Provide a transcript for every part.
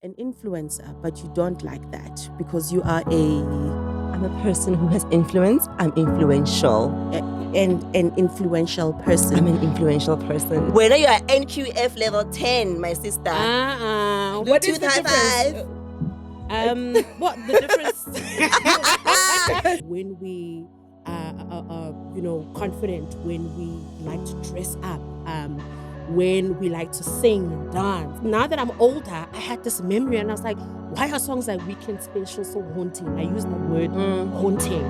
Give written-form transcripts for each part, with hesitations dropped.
an influencer, but you don't like that because you are a I'm a person who has influence. I'm influential. an influential person. I'm an influential person. Whether you are NQF level 10, my sister. What is the difference? What the difference? When we are confident, when we like to dress up, when we like to sing and dance. Now that I'm older, I had this memory and I was like, why are songs like Weekend Special so haunting? I use the word haunting,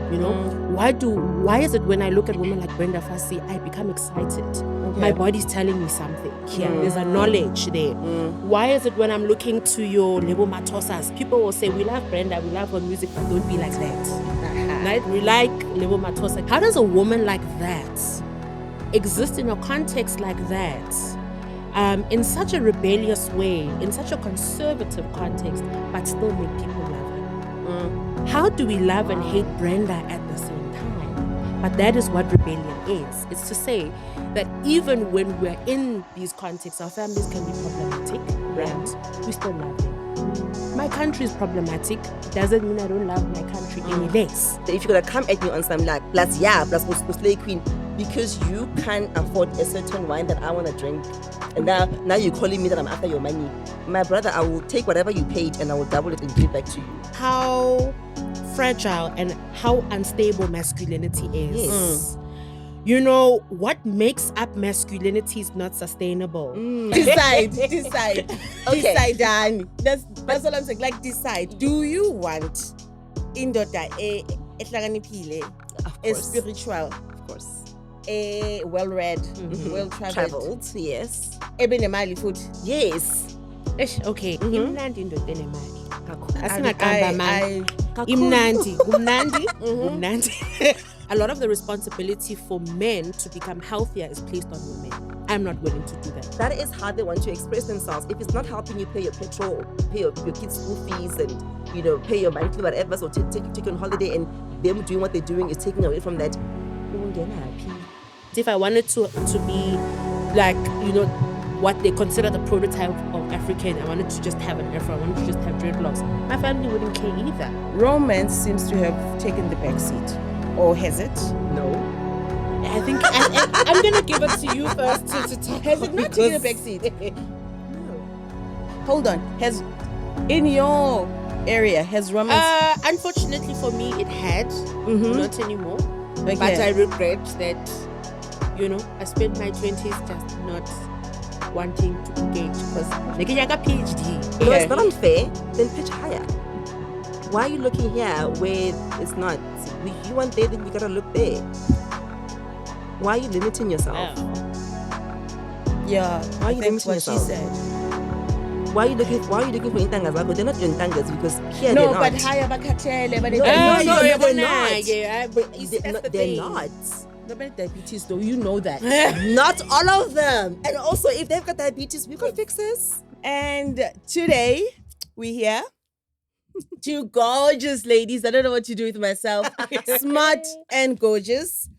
Why is it when I look at women like Brenda Fassie, I become excited? Okay. My body's telling me something. Yeah, there's a knowledge there. Why is it when I'm looking to your Lebo Matosas, people will say, we love Brenda, we love her music, but don't be like that. Right? We like Lebo Matosa. How does a woman like that exist in a context like that, in such a rebellious way, in such a conservative context, but still make people love her? How do we love and hate Brenda at the same time? But that is what rebellion is. It's to say that even when we're in these contexts, our families can be problematic, right? We still love them. My country is problematic. Doesn't mean I don't love my country any less. If you're gonna come at me on some like plus Slay Queen, because you can't afford a certain wine that I want to drink, and now you're calling me that I'm after your money. My brother, I will take whatever you paid and I will double it and give it back to you. How fragile and how unstable masculinity is. Yes. What makes up masculinity is not sustainable. Decide. Okay. Decide, Dani. That's what I'm saying. Like, decide. Do you want indoda ehlakaniphile, a spiritual, of course, a well-read, well-traveled, yes, ebenemali food? Yes. Okay. Imnandi indoda enemali. Imnandi. Umnandi. A lot of the responsibility for men to become healthier is placed on women. I'm not willing to do that. That is how they want to express themselves. If it's not helping you pay your petrol, pay your kids' school fees, and pay your monthly whatever, so take you on holiday, and them doing what they're doing is taking away from that. If I wanted to be like, what they consider the prototype of African, I wanted to just have an afro, I wanted to just have dreadlocks, my family wouldn't care either. Romance seems to have taken the back seat. Or has it? No. I think I'm going to give it to you first to talk. Has it not taken the back seat? No. Hold on. In your area, has romance... Unfortunately for me, it had. Not anymore. Okay. But I regret that, I spent my 20s just not wanting to engage because I got PhD. No, it's not unfair. Then pitch higher. Why are you looking here where it's not? If you want there, then you gotta look there. Why are you limiting yourself? Yeah, why are you limiting what yourself? She said. Why are you looking for intangas? But they're not your intangas because here no, they're not. But higher bakatele, but they're not. They're not. Nobody diabetes though, you know that. Not all of them. And also, if they've got diabetes, we can fix this. And today we're here. Two gorgeous ladies. I don't know what to do with myself. Smart and gorgeous.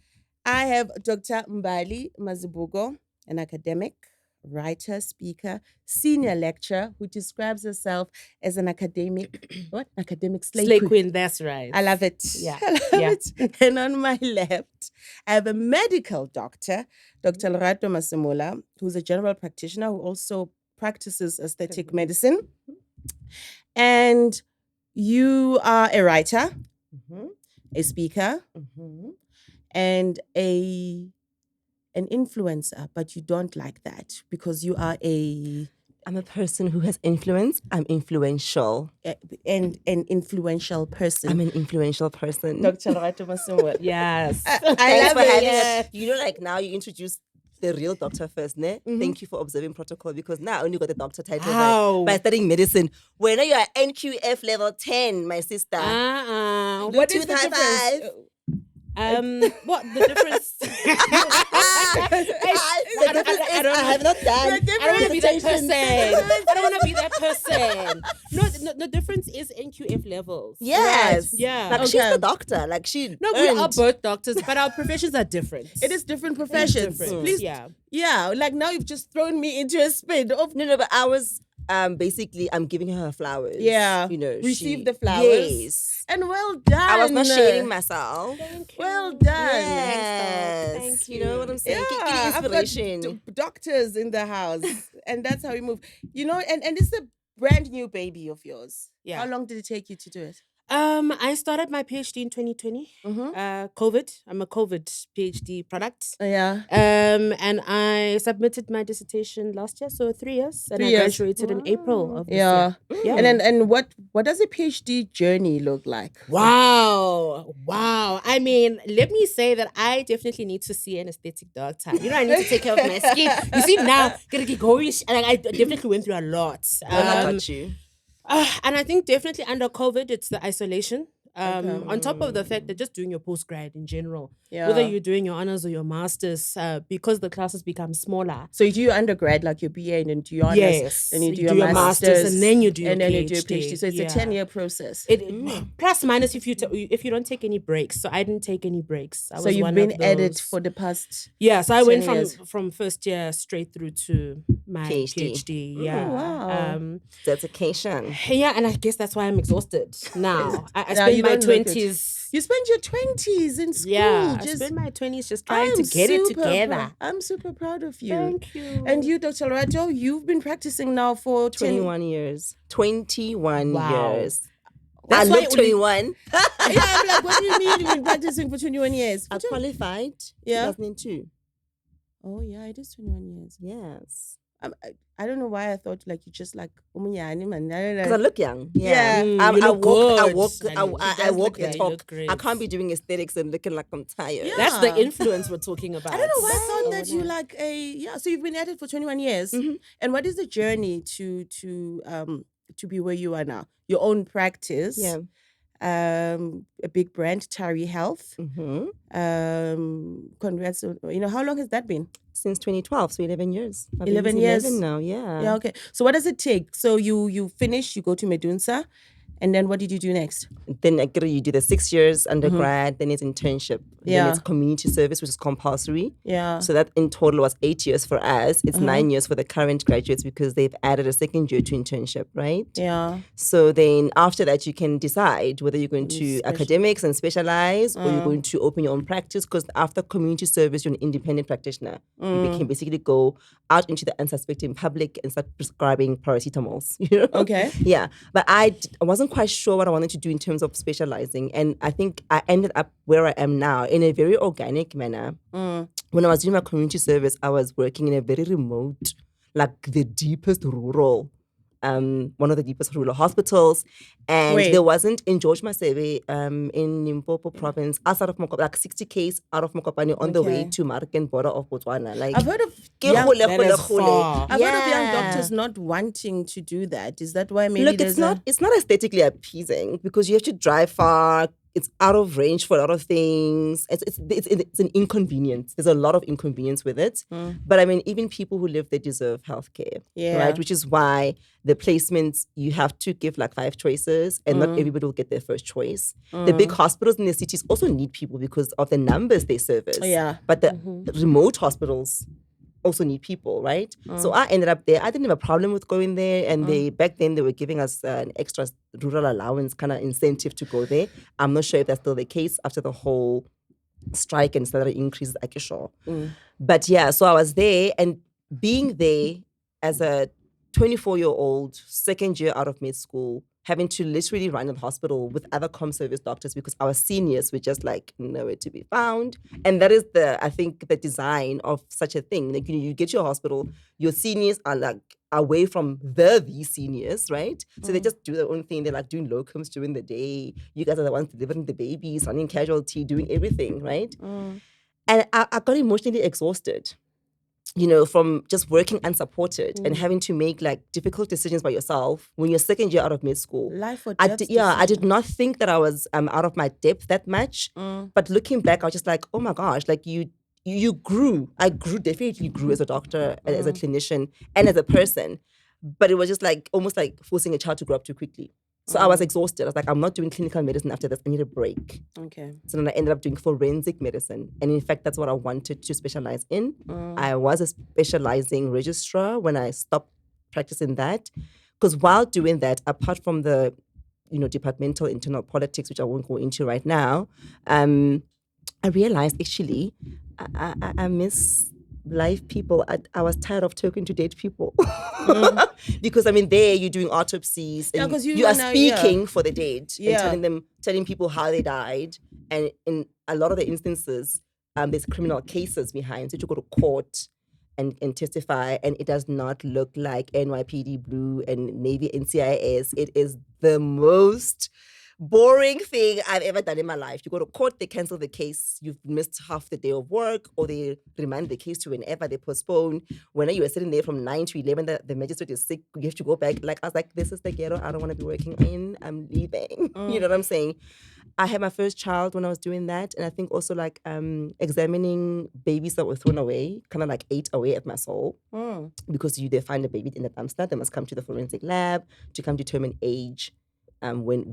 I have Dr. Mbali Mazibuko, an academic, writer, speaker, senior lecturer who describes herself as an academic, academic slay queen. That's right. I love it. Yeah. I love it. And on my left, I have a medical doctor, Dr. Lerato Masemola, who's a general practitioner who also practices aesthetic medicine. And you are a writer, a speaker, and an influencer, but you don't like that because you are I'm a person who has influence. I'm influential. And an influential person. I'm an influential person. Dr. Lerato Masemola. Yes. I love it. Like now you introduce the real doctor first, ne? Thank you for observing protocol because now I only got the doctor title by studying medicine. When you are NQF level 10, my sister. What is the difference? What the difference? I have not done. I don't want to be that person. I don't want to be that person. No, the difference is NQF levels. Yes. Right. Yeah. Like she's the doctor. Like she. No, we are both doctors, but our professions are different. It is different professions. Different. Please. Yeah. Like now you've just thrown me into a spin of. No, but I was basically I'm giving her flowers. Yeah. You know, Receive the flowers. Yes. And well done. I was not shading myself. Thank you. Well done. Yes. Thank You know what I'm saying? Yeah, Give me I've got inspiration. doctors in the house, and that's how we move. You know, and it's a brand new baby of yours. Yeah. How long did it take you to do it? I started my PhD in 2020. COVID. I'm a COVID PhD product. Yeah. And I submitted my dissertation last year, so 3 years, and 3 I years. graduated in April of this Yeah. year. Yeah. And what does a PhD journey look like? Wow. I mean, let me say that I definitely need to see an aesthetic doctor. You know, I need to take care of my skin. You see, now, gonna get going. And I definitely went through a lot. How about you? And I think definitely under COVID, it's the isolation. On top of the fact that just doing your postgrad in general, whether you're doing your honors or your masters, because the classes become smaller. So you do your undergrad, like your BA, and then do your honors, Yes, then you do you your masters, and then you do your and then you PhD. do a PhD. So it's a 10-year process. Plus minus if you don't take any breaks. So I didn't take any breaks. So you've been at it for the past. Yeah, so I went 10 years. from first year straight through to my PhD. Yeah. wow. Dedication. Yeah, and I guess that's why I'm exhausted now. I Now spent you my don't look it. 20s. You spent your 20s in school. Yeah, I just spent my 20s just trying to get it together. I'm super proud of you. Thank you. And you, Dr. Loretto, you've been practicing now for 21 years. 21 Wow. years. That's I why look only- 21. Yeah, I'm like, what do you mean you've been practicing for 21 years? I qualified Yeah. 2002. Oh, yeah, it is 21 years. Yes. I don't know why I thought like you just like umunyani man. I don't Because I know. look young. Yeah. Mm, I you look good. walk She I does walk look the young. You talk. look great. I can't be doing aesthetics and looking like I'm tired. Yeah. That's the influence we're talking about. I don't know why I thought So that you nice. like so you've been at it for 21 years. And what is the journey to be where you are now? Your own practice. Yeah. A big brand, Tari Health. Congrats. How long has that been? Since 2012, so 11 years. My 11 baby's years? 11 now, yeah. Yeah, okay. So what does it take? So you finish, you go to Medunsa, and then what did you do next? Then you do the 6 years undergrad, then it's internship. Yeah. Then it's community service, which is compulsory. Yeah. So that in total was 8 years for us. It's 9 years for the current graduates because they've added a second year to internship, right? Yeah. So then after that, you can decide whether you're going to academics and specialize or you're going to open your own practice, because after community service, you're an independent practitioner. You can basically go out into the unsuspecting public and start prescribing paracetamols. You know? Okay. Yeah. But I wasn't quite sure what I wanted to do in terms of specializing. And I think I ended up where I am now in a very organic manner. When I was doing my community service, I was working in a very remote, like the deepest rural, one of the deepest rural hospitals. And Wait. there wasn't in George Masebe, in Limpopo province, outside of Mokopane, like 60 k's out of Mokopane on the way Okay. to Marken border of Botswana. Like, I've heard of Ke young, gole, that gole, is gole. far. I've heard of young Yeah. doctors not wanting to do that. Is that why maybe Look, there's it's not aesthetically appeasing because you have to drive far. It's out of range for a lot of things. It's an inconvenience. There's a lot of inconvenience with it. But I mean, even people who live, they deserve healthcare, Yeah. right? Which is why the placements, you have to give like 5 choices and not everybody will get their first choice. The big hospitals in the cities also need people because of the numbers they service. Yeah. But the remote hospitals also need people, right? So I ended up there. I didn't have a problem with going there. And back then they were giving us an extra rural allowance kind of incentive to go there. I'm not sure if that's still the case after the whole strike and salary increases, I guess sure. But yeah, so I was there, and being there as a 24-year-old, second year out of med school, having to literally run in the hospital with other comm service doctors because our seniors were just like nowhere to be found. And that is I think the design of such a thing. Like, you get to your hospital, your seniors are like away from these seniors, right? So they just do their own thing. They're like doing locums during the day. You guys are the ones delivering the babies, running casualty, doing everything, right? And I got emotionally exhausted, from just working unsupported and having to make like difficult decisions by yourself when you're second year out of med school. life or I death did not think that I was out of my depth that much. But looking back, I was just like, oh my gosh, like you grew. I definitely grew as a doctor, and as a clinician, and as a person. But it was just like almost like forcing a child to grow up too quickly. So I was exhausted. I was like, I'm not doing clinical medicine after this. I need a break. Okay. So then I ended up doing forensic medicine. And in fact, that's what I wanted to specialize in. I was a specializing registrar when I stopped practicing that. Because while doing that, apart from the, departmental internal politics, which I won't go into right now, I realized actually I miss live people. I was tired of talking to dead people because there you're doing autopsies and 'cause you are now, speaking for the dead Yeah. and telling people how they died. And in a lot of the instances, there's criminal cases behind, so you go to court and testify, and it does not look like NYPD Blue and Navy NCIS. It is the most boring thing I've ever done in my life. You go to court, they cancel the case, you've missed half the day of work, or they remand the case to whenever they postpone. When you were sitting there from 9 to 11, the magistrate is sick, you have to go back. Like, I was like, this is the ghetto I don't want to be working in. I'm leaving. You know what I'm saying? I had my first child when I was doing that, and I think also like examining babies that were thrown away, kind of like ate away at my soul, because they find a baby in the dumpster, they must come to the forensic lab to come determine age. When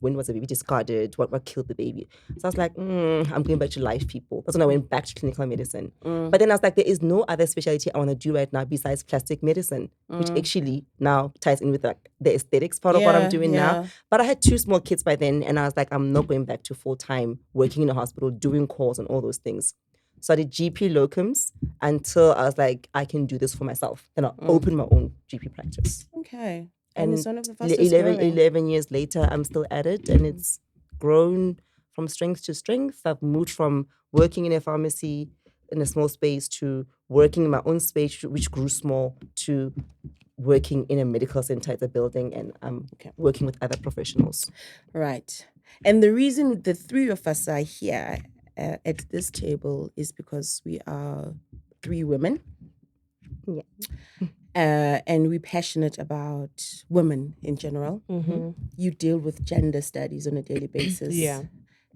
was the baby discarded? What killed the baby? So I was like, I'm going back to life people. That's when I went back to clinical medicine. But then I was like, there is no other specialty I want to do right now besides plastic medicine, which actually now ties in with like the aesthetics part of what I'm doing now. But I had 2 small kids by then, and I was like, I'm not going back to full-time working in a hospital, doing calls and all those things. So I did GP locums until I was like, I can do this for myself. Then I'll open my own GP practice. Okay. And it's one of the fastest 11 years later, I'm still at it, and it's grown from strength to strength. I've moved from working in a pharmacy in a small space to working in my own space, which grew small, to working in a medical center at a building, and I'm working with other professionals. Right. And the reason the 3 of us are here at this table is because we are 3 women. Yeah. And we're passionate about women in general. You deal with gender studies on a daily basis.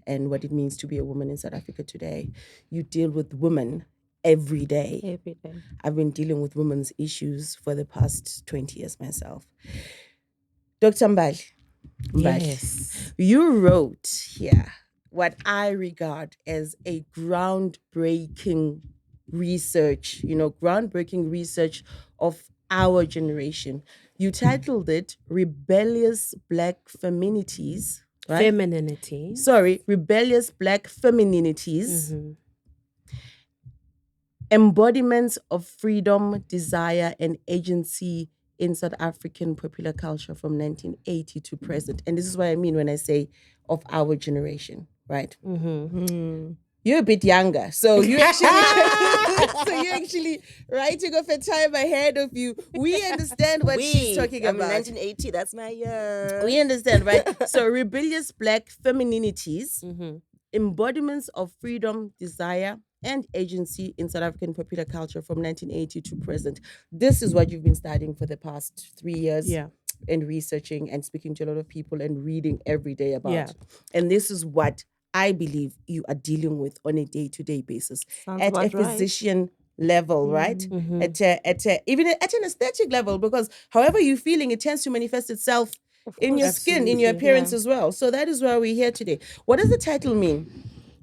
And what it means to be a woman in South Africa today. You deal with women every day. Every day. I've been dealing with women's issues for the past 20 years myself. Dr. Mbali. Yes. You wrote here what I regard as a groundbreaking research of our generation. You titled it Rebellious Black Femininities, right? Femininity. Sorry, Rebellious Black Femininities. Embodiments of freedom, desire, and agency in South African popular culture from 1980 to present. And this is what I mean when I say of our generation, right? You're a bit younger, so you actually writing off a time ahead of you. We understand what she's talking about. 1980, that's my year. We understand, right? So rebellious black femininities, embodiments of freedom, desire, and agency in South African popular culture from 1980 to present. This is what you've been studying for the past 3 years. And researching and speaking to a lot of people and reading every day about. And this is what I believe you are dealing with on a day-to-day basis. Sounds at a about right. physician level, right? Even at an aesthetic level, because however you're feeling, it tends to manifest itself in your skin, in your appearance as well. So that is why we're here today. What does the title mean?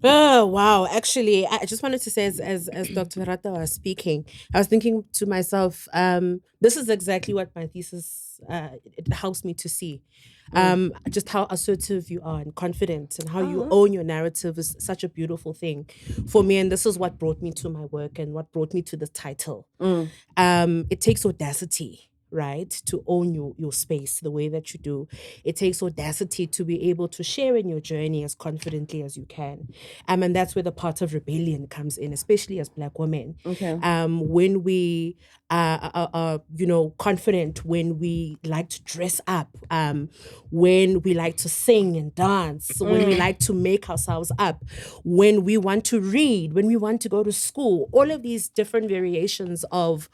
Oh, wow. Actually, I just wanted to say, as Dr. Rata was speaking, I was thinking to myself, this is exactly what my thesis, it helps me to see. Just how assertive you are and confident, and how you own your narrative is such a beautiful thing for me. And this is what brought me to my work and what brought me to the title. It takes audacity, right, to own your space the way that you do. It takes audacity to be able to share in your journey as confidently as you can. And that's where the part of rebellion comes in, especially as Black women. When we are confident, when we like to dress up, when we like to sing and dance, when we like to make ourselves up, when we want to read, when we want to go to school, all of these different variations of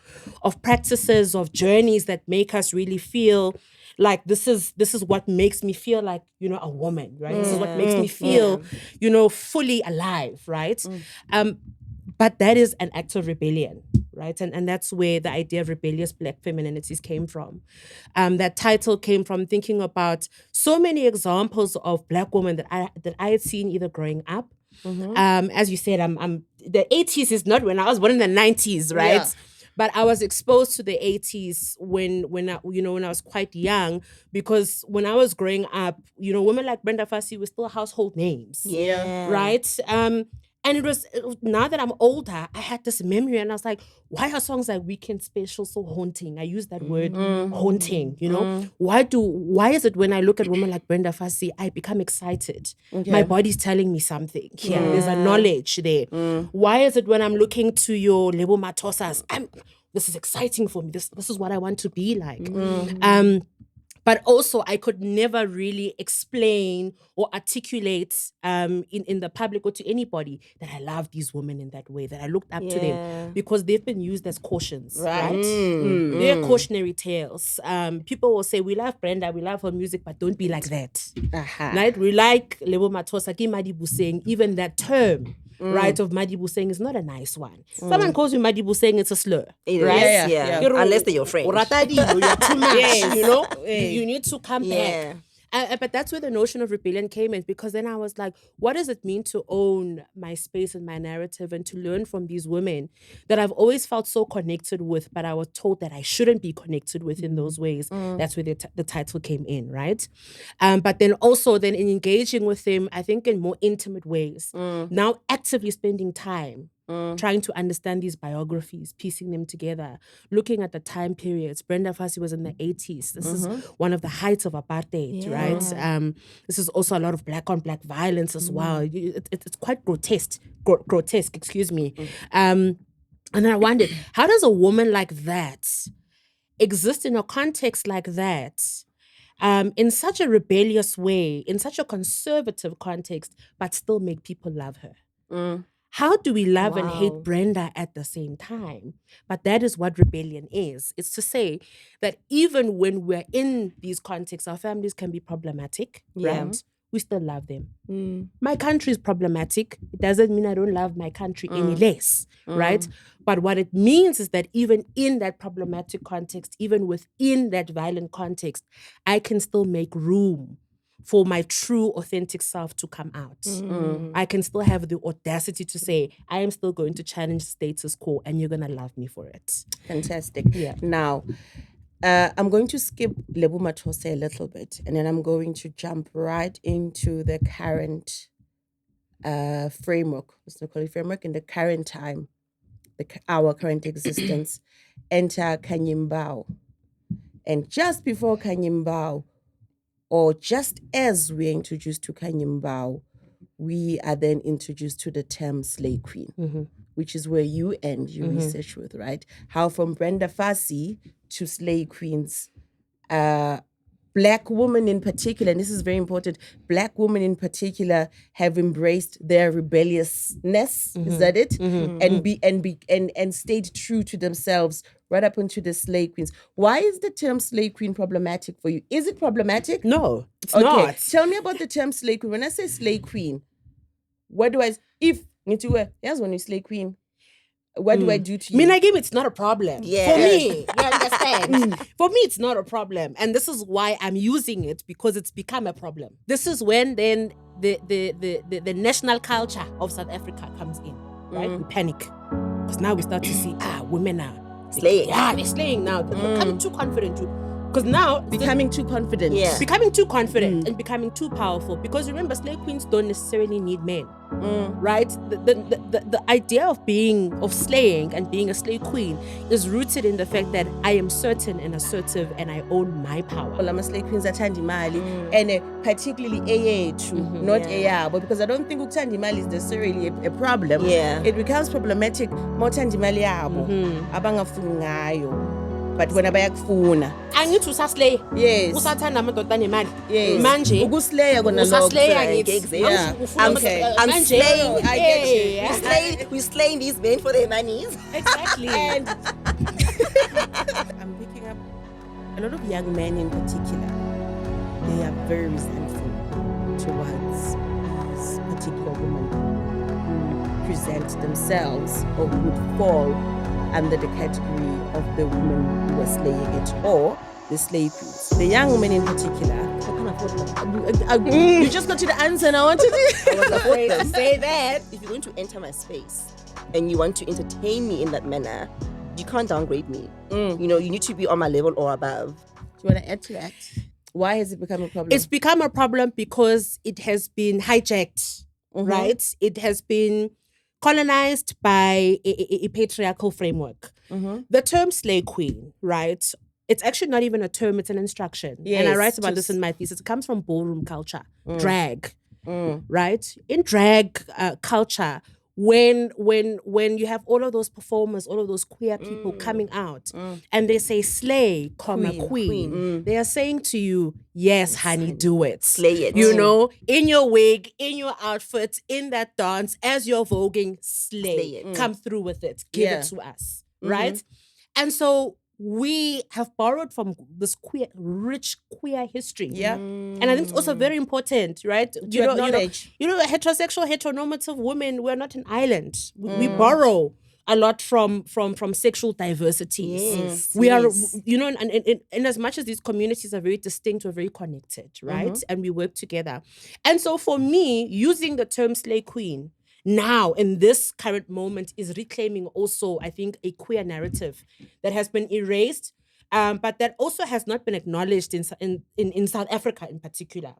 practices, of journeys that make us really feel like this is what makes me feel like, a woman, right? This is what makes me feel, fully alive, right? But that is an act of rebellion, right? And that's where the idea of rebellious Black femininities came from. That title came from thinking about so many examples of Black women that I had seen either growing up. As you said, I'm the 80s is not when I was born in the 90s, right? But I was exposed to the 80s when I was quite young, because when I was growing up, women like Brenda Fassie were still household names. Yeah. Right? And it was now that I'm older, I had this memory, and I was like, why are songs like Weekend Special so haunting? I use that word, haunting, Why is it when I look at women like Brenda Fassie, I become excited? Okay. My body's telling me something. Yeah. There's a knowledge there. Why is it when I'm looking to your Lebo Matosas, this is exciting for me. This is what I want to be like. But also, I could never really explain or articulate in the public or to anybody that I love these women in that way, that I looked up to them, because they've been used as cautions, right? They're cautionary tales. People will say, we love Brenda, we love her music, but don't be like that. Right? We like Lebo Matosa, Ki Madibu saying, even that term, right, of Madibu saying is not a nice one. Someone calls you Madibu saying, it's a slur. It right? is, yeah. Unless they're your friend. You're too much, You need to come back. But that's where the notion of rebellion came in, because then I was like, what does it mean to own my space and my narrative, and to learn from these women that I've always felt so connected with, but I was told that I shouldn't be connected with in those ways. That's where the title came in, right? But then also in engaging with them, I think in more intimate ways, now actively spending time trying to understand these biographies, piecing them together, looking at the time periods. Brenda Fassie was in the 80s. This is one of the heights of apartheid, right? This is also a lot of black on black violence as well. It's quite grotesque, excuse me. And I wondered, how does a woman like that exist in a context like that, in such a rebellious way, in such a conservative context, but still make people love her? How do we love and hate Brenda at the same time? But that is what rebellion is. It's to say that even when we're in these contexts, our families can be problematic, right? We still love them. My country is problematic. It doesn't mean I don't love my country any less, right? But what it means is that even in that problematic context, even within that violent context, I can still make room for my true, authentic self to come out. I can still have the audacity to say, I am still going to challenge status quo, and you're going to love me for it. Fantastic. Yeah. Now, I'm going to skip Lebo Matose a little bit, and then I'm going to jump right into the current framework. Let's not call it framework, in the current time, our current existence. Enter Kanyimbao. And just before Kanyimbao, or just as we're introduced to Kanyimbao, we are then introduced to the term slay queen, which is where you end your research with, right? How from Brenda Fassie to slay queens, Black women in particular, and this is very important, Black women in particular have embraced their rebelliousness, is that it? And stayed true to themselves right up into the slay queens. Why is the term slay queen problematic for you? Is it problematic? No, it's not. Tell me about the term slay queen. When I say slay queen, what do I, here's when you slay queen, what do I do to you? I mean, again, it's not a problem. Yeah. For me, you understand? For me, it's not a problem. And this is why I'm using it, because it's become a problem. This is when then the national culture of South Africa comes in, right? We panic. Because now we start to see, women are slaying. Yeah, they're slaying now. They're becoming too confident too. Because now becoming too confident. Yeah. Becoming too confident and becoming too powerful. Because remember, slay queens don't necessarily need men. Right? The idea of slaying and being a slay queen is rooted in the fact that I am certain and assertive and I own my power. Well, I'm a slay queens at Tandimali, and particularly AA too, not AA, but because I don't think Tandimali is necessarily a problem. Yeah. It becomes problematic more Tandimali abangafungayo. But when abayakufuna, angithi usaslay. Yes. Usathanda amadoda anemali. Yes. Manje ukuslaya kona lokho. Usaslaya ngithi. Yeah. Okay. I'm slaying. I get you. We're slaying these men for their monies. Exactly. And I'm picking up a lot of young men in particular. They are very resentful towards these particular women who present themselves or who would fall under the category of the women who are slaying it, or the slave queens. The young women in particular. You just got to the answer and I wanted to. I was afraid to say that. If you're going to enter my space and you want to entertain me in that manner, you can't downgrade me. You know, you need to be on my level or above. Do you want to add to that? Why has it become a problem? It's become a problem because it has been hijacked, right? It has been colonized by a patriarchal framework. The term slay queen, right? It's actually not even a term, it's an instruction. And I write about this in my thesis. It comes from ballroom culture, drag, right? In drag culture, when you have all of those performers, all of those queer people coming out and they say slay, queen. They are saying to you, yes, honey, do it. Slay it. You know, in your wig, in your outfit, in that dance, as you're voguing, slay it. Come through with it. Give it to us. Right? And so we have borrowed from this rich queer history. Yeah. And I think it's also very important, right? You know, heterosexual, heteronormative women, we're not an island. We borrow a lot from sexual diversities. Yes. We are, you know, and as much as these communities are very distinct, we're very connected, right? And we work together. And so for me, using the term slay queen now in this current moment is reclaiming also, I think, a queer narrative that has been erased, but that also has not been acknowledged in South Africa in particular.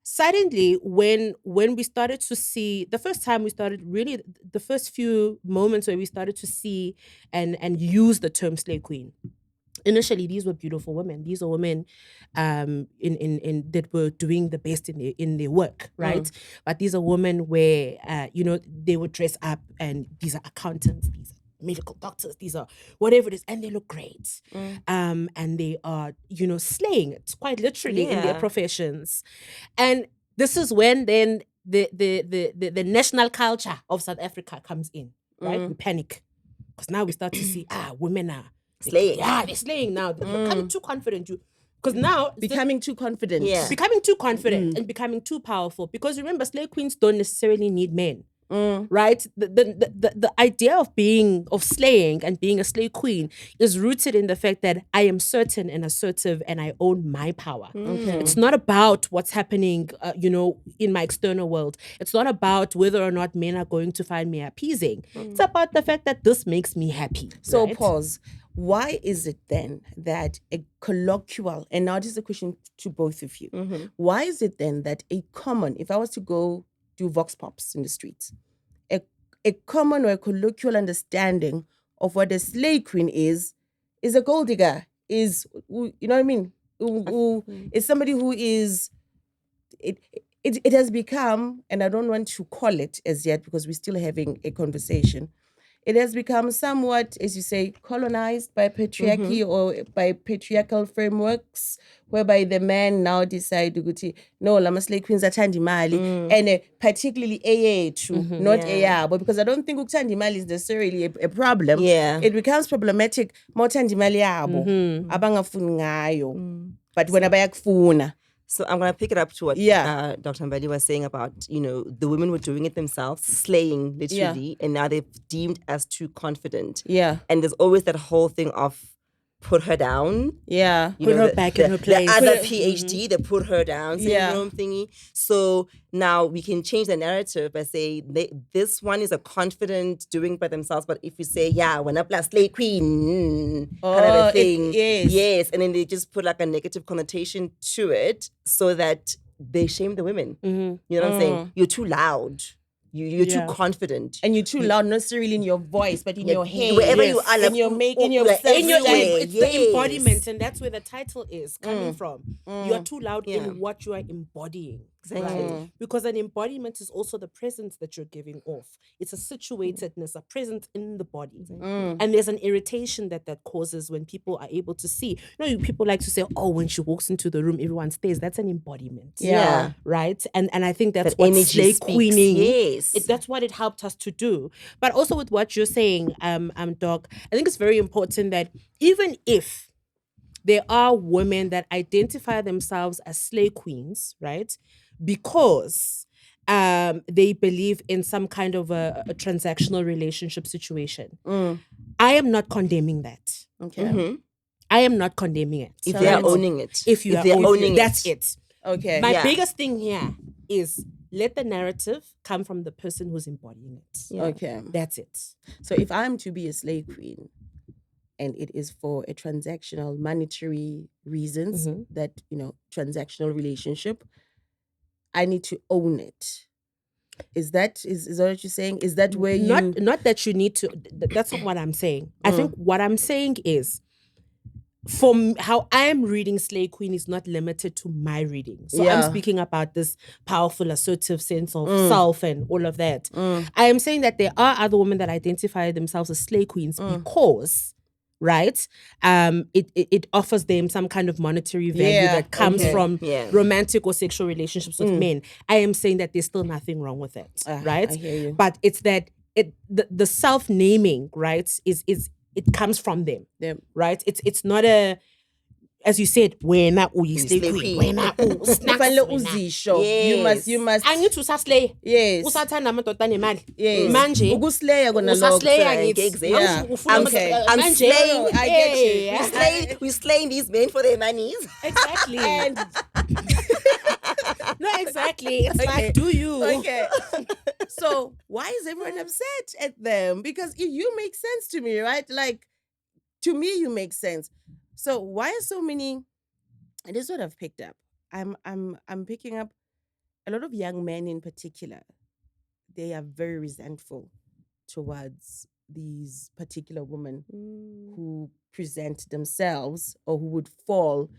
Suddenly, when we started to see, the first time we started really, the first few moments where we started to see and use the term slay queen, initially, these were beautiful women. These are women that were doing the best in their work, right? But these are women where, you know, they would dress up and these are accountants, these are medical doctors, these are whatever it is, and they look great. And they are, you know, slaying it quite literally in their professions. And this is when then the national culture of South Africa comes in, right? We panic. Because now we start to see, women are slaying. They're slaying now. They're becoming too confident. Because now becoming too confident. Yeah. Becoming too confident and becoming too powerful. Because remember, slay queens don't necessarily need men. Right? The idea of slaying and being a slay queen is rooted in the fact that I am certain and assertive and I own my power. It's not about what's happening, you know, in my external world. It's not about whether or not men are going to find me appeasing. It's about the fact that this makes me happy. So right? pause. Why is it then that a colloquial, and now this is a question to both of you, why is it then that a common, if I was to go do vox pops in the streets, a common or a colloquial understanding of what a slay queen is a gold digger, is, you know what I mean? Is somebody who is, it has become, and I don't want to call it as yet because we're still having a conversation, it has become somewhat, as you say, colonized by patriarchy or by patriarchal frameworks, whereby the man now decide, no, lama slay queens athanda imali, and particularly AA too, not AA, but because I don't think ukuthanda imali is necessarily a problem. It becomes problematic. Mothanda imali yabo, abangafuni ngayo, but when bayakufuna. So I'm going to pick it up to what Dr. Mbadi was saying about, you know, the women were doing it themselves, slaying literally, and now they've deemed as too confident. And there's always that whole thing of put her down. Put her back in her place. The other PhD, they put her down, syndrome thingy. So now we can change the narrative by saying this one is a confident doing by themselves, but if you say, when up last slay queen, kind of a thing. Yes. And then they just put like a negative connotation to it so that they shame the women. You know what I'm saying? You're too loud. You're too confident. And you're too loud, not necessarily in your voice, but in your head. Wherever you are. And you're making yourself. It's the embodiment, and that's where the title is coming from. You're too loud in what you are embodying. Exactly. Right? Because an embodiment is also the presence that you're giving off. It's a situatedness, a presence in the body. And there's an irritation that causes when people are able to see. You know, people like to say, oh, when she walks into the room, everyone stays. That's an embodiment. Right? And I think that's what slay queening, that's what it helped us to do. But also with what you're saying, Doc, I think it's very important that even if there are women that identify themselves as slay queens, right? Because they believe in some kind of a transactional relationship situation. I am not condemning that. Okay. I am not condemning it. If they are owning it. If they're owning it. That's it. Okay. My biggest thing here is let the narrative come from the person who's embodying it. Okay. That's it. So if I'm to be a slay queen, and it is for a transactional monetary reasons, Mhm. that, transactional relationship, I need to own it. Is that what you're saying? Is that where Not that you need to. That's not what I'm saying. I think what I'm saying is, how I'm reading Slay Queen is not limited to my reading. So I'm Yeah. speaking about this powerful, assertive sense of self and all of that. Mm. I am saying that there are other women that identify themselves as Slay Queens because, right, it offers them some kind of monetary value Yeah, that comes okay. from Yeah. romantic or sexual relationships with men. I am saying that there's still nothing wrong with it, right? I hear you. But it's that the self-naming, right, is it comes from them. Yeah. Right? It's not as you said, wena Slay Slay queen. Queen. Wena Kufanele uzisho. You must. I need to saslay. Yes. Usathanda amadoda nemali. Yes. Manje Ukuslaya kona usaslaya lokho. ngithi. Yeah. Okay. I'm Manje, slaying. I get you. We're slaying these men for their monies. Exactly. And no, exactly. It's Okay. like, do you? okay. So why is everyone upset at them? Because you make sense to me, right? Like, to me, you make sense. So why are so many? And this is what I've picked up. I'm picking up a lot of young men in particular. They are very resentful towards these particular women who present themselves or who would fall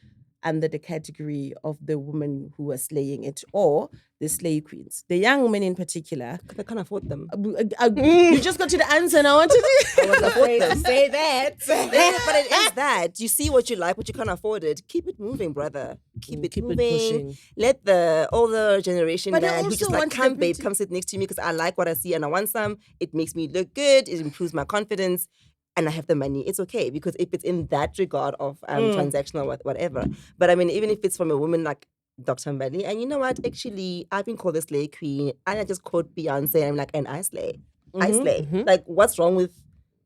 under the category of the women who are slaying it, or the slay queens. The young men in particular. I can't afford them. You just got to the answer and I wanted to. I was afford them. Say that. But it is that. You see what you like, what you can't afford it. Keep it moving, brother. Keep it moving. pushing. Let the older generation But I man who also just like, want come the babe, beauty- come sit next to me because I like what I see and I want some. It makes me look good. It improves my confidence. And I have the money, it's okay, because if it's in that regard of transactional whatever. But I mean, even if it's from a woman like Dr. Mbali, and you know what, actually, I've been called a slay queen, and I just quote Beyonce, and I'm like, and I slay. I slay. Like, what's wrong with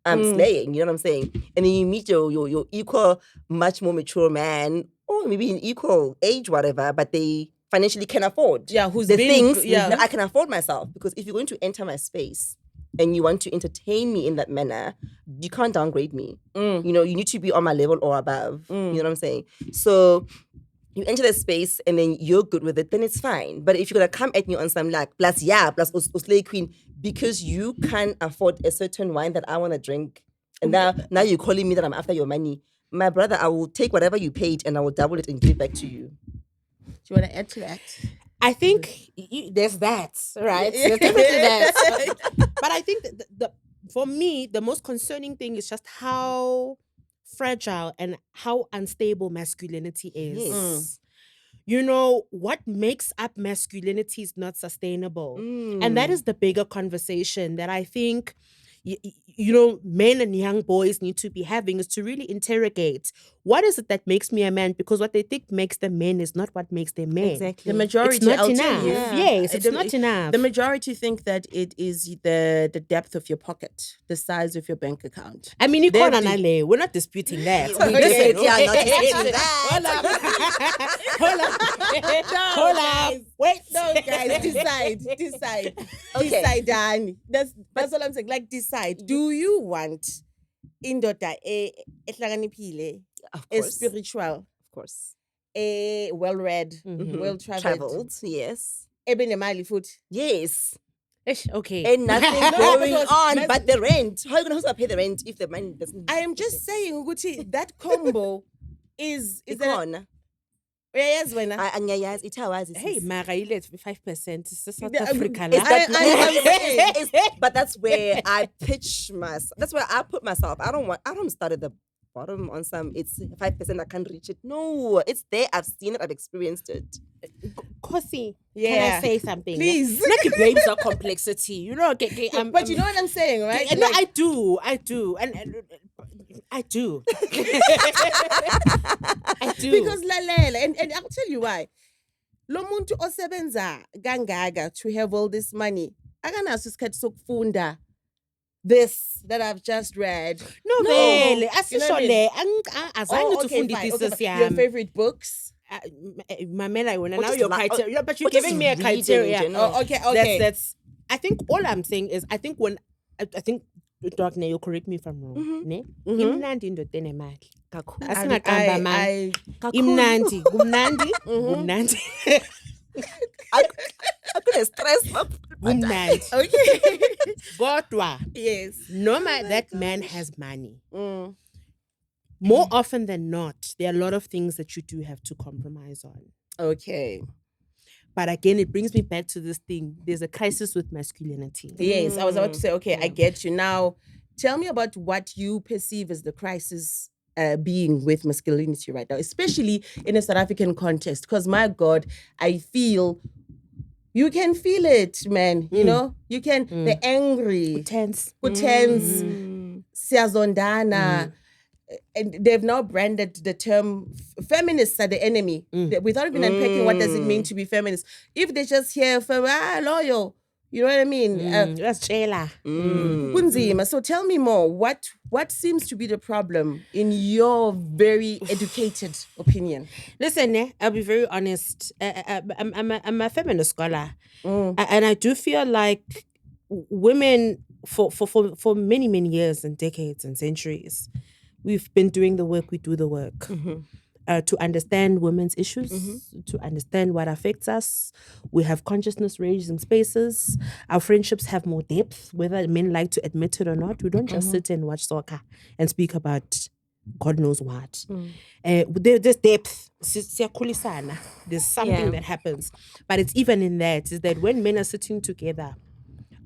slaying? You know what I'm saying? And then you meet your equal, much more mature man, or maybe an equal age, whatever, but they financially can afford. Yeah, who's the been- things yeah. that I can afford myself. Because if you're going to enter my space, and you want to entertain me in that manner, you can't downgrade me. You know, you need to be on my level or above. You know what I'm saying? So you enter the space and then you're good with it, then it's fine. But if you're gonna come at me on some like plus slay queen, because you can't afford a certain wine that I want to drink, and now you're calling me that I'm after your money, my brother, I will take whatever you paid and I will double it and give it back to you. Do you want to add to that? I think there's that, right? There's definitely that. But I think that for me, the most concerning thing is just how fragile and how unstable masculinity is. Yes. You know, what makes up masculinity is not sustainable. And that is the bigger conversation that I think, you know, men and young boys need to be having, is to really interrogate, what is it that makes me a man? Because what they think makes them men is not what makes them men. Exactly. The majority, It's not I'll tell enough. you. Yes, it's not enough. The majority think that it is the depth of your pocket, the size of your bank account. I mean, you They're can't the- we're not disputing that. We Okay, just said, yeah, not disputing Hold that. up. Hold up. No, Hold up. guys. Wait. No, guys, decide. Okay. Decide, Dani. That's all I'm saying. Like, decide. Do you want indoda ehlakaniphile, Of a course. spiritual, Of course. a well-read, well-traveled, Traveled, yes. ebenemali futhi? Yes. Okay. And nothing going because on mas- but the rent. How are you going to pay the rent if the man doesn't? I am just saying, Guti, that combo is that Ikhona. yes, wena. Angiyayazi, ithawazi. Hey, Mara, you let 5%. It's just South Yeah, Africa. It's la. that, but that's where I pitch myself. That's where I put myself. I don't start at the bottom on some. It's 5%. I can't reach it. No, it's there. I've seen it. I've experienced it. Kosi, can Yeah. I say something? Please. Not to blame the complexity. You know, But you know what I'm saying, right? No, Like- I do. And I do. I do. Because lalela, and I'll tell you why. Lo muntu osebenza gangaga to have all this money, akanaso isikhathi sokufunda this that I've just read. no, No. vele, You know what I asisho mean? le, azange okay, tufundi fine. thesis Okay, your yami. favorite books? Mamela, when Or now just your like- criteria, but you're or just giving me a reading in criteria. general. Oh, okay. That's I think all I'm saying is I think Dog, you correct me if I'm wrong. Ne? Imnandi indoda enemali. Kakhulu. Asingaqamba manje. Imnandi, gumnandi. Stress. Gumnandi. Okay. Godwa. Yes. Noma that man has money. More often than not, there are a lot of things that you do have to compromise on. Okay. But again, it brings me back to this thing. There's a crisis with masculinity. Yes, I was about to say, okay, I get you. Now, tell me about what you perceive as the crisis being with masculinity right now, especially in a South African context. Because, my God, I feel... You can feel it, man. You know, you can. The angry, Tense. Siazondana, and they've now branded the term feminists are the enemy. Without even unpacking what does it mean to be feminist. If they just hear loyal, you know what I mean? That's Chela. Kunzima. So tell me more. What seems to be the problem in your very educated opinion? Listen, I'll be very honest. I'm a feminist scholar, and I do feel like women for many, many years and decades and centuries, we've been doing the work. We do the work. To understand women's issues, to understand what affects us. We have consciousness raising spaces. Our friendships have more depth, whether men like to admit it or not. We don't just sit and watch soccer and speak about God knows what. There's depth. There's something that happens. But it's even in that, is that when men are sitting together,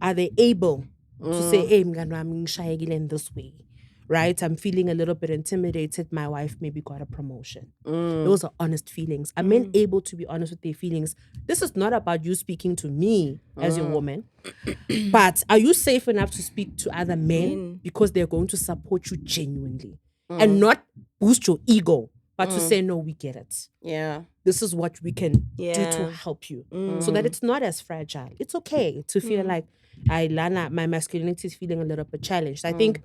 are they able to say, hey, I'm in this way? Right? I'm feeling a little bit intimidated. My wife maybe got a promotion. Those are honest feelings. Are men able to be honest with their feelings? This is not about you speaking to me as your woman, but are you safe enough to speak to other men because they're going to support you genuinely and not boost your ego, but to say, no, we get it. Yeah. This is what we can do to help you so that it's not as fragile. It's okay to feel like, Lana, my masculinity is feeling a little bit challenged. I think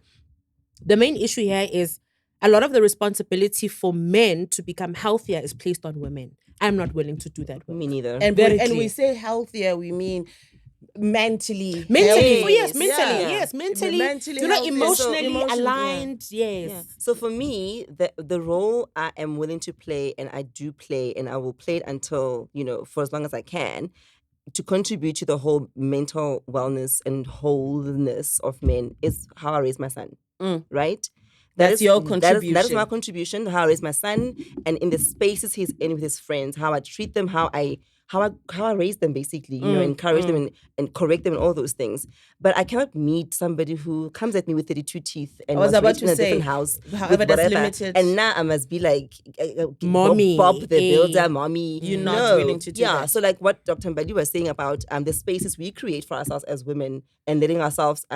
the main issue here is a lot of the responsibility for men to become healthier is placed on women. I'm not willing to do that. Me neither. And we say healthier, we mean mentally. Mentally, Yes, mentally. Mentally You know, healthy. emotionally So aligned. Yes. Yeah. So for me, the role I am willing to play, and I do play, and I will play it until, for as long as I can, to contribute to the whole mental wellness and wholeness of men is how I raise my son. Right? That's your contribution. That is my contribution, how I raise my son, and in the spaces he's in with his friends, how I treat them, how I raise them, basically, encourage them and correct them and all those things. But I cannot meet somebody who comes at me with 32 teeth and was about to in a different house, however, that's limited. And now I must be like, mommy, Bob the builder, mommy. You're not willing to do that. Yeah, so like what Dr. Mbali was saying about the spaces we create for ourselves as women and letting ourselves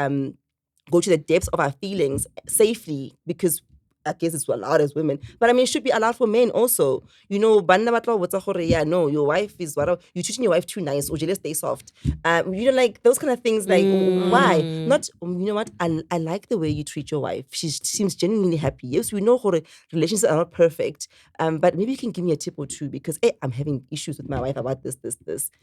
go to the depths of our feelings safely, because I guess it's allowed as women. But I mean, it should be allowed for men also. Banna batla what's a no, your wife is you're treating your wife too nice, or just stay soft. Like those kind of things, like why? Not, you know what? I like the way you treat your wife. She seems genuinely happy. Yes, we know her relationships are not perfect. But maybe you can give me a tip or two, because I'm having issues with my wife about this. They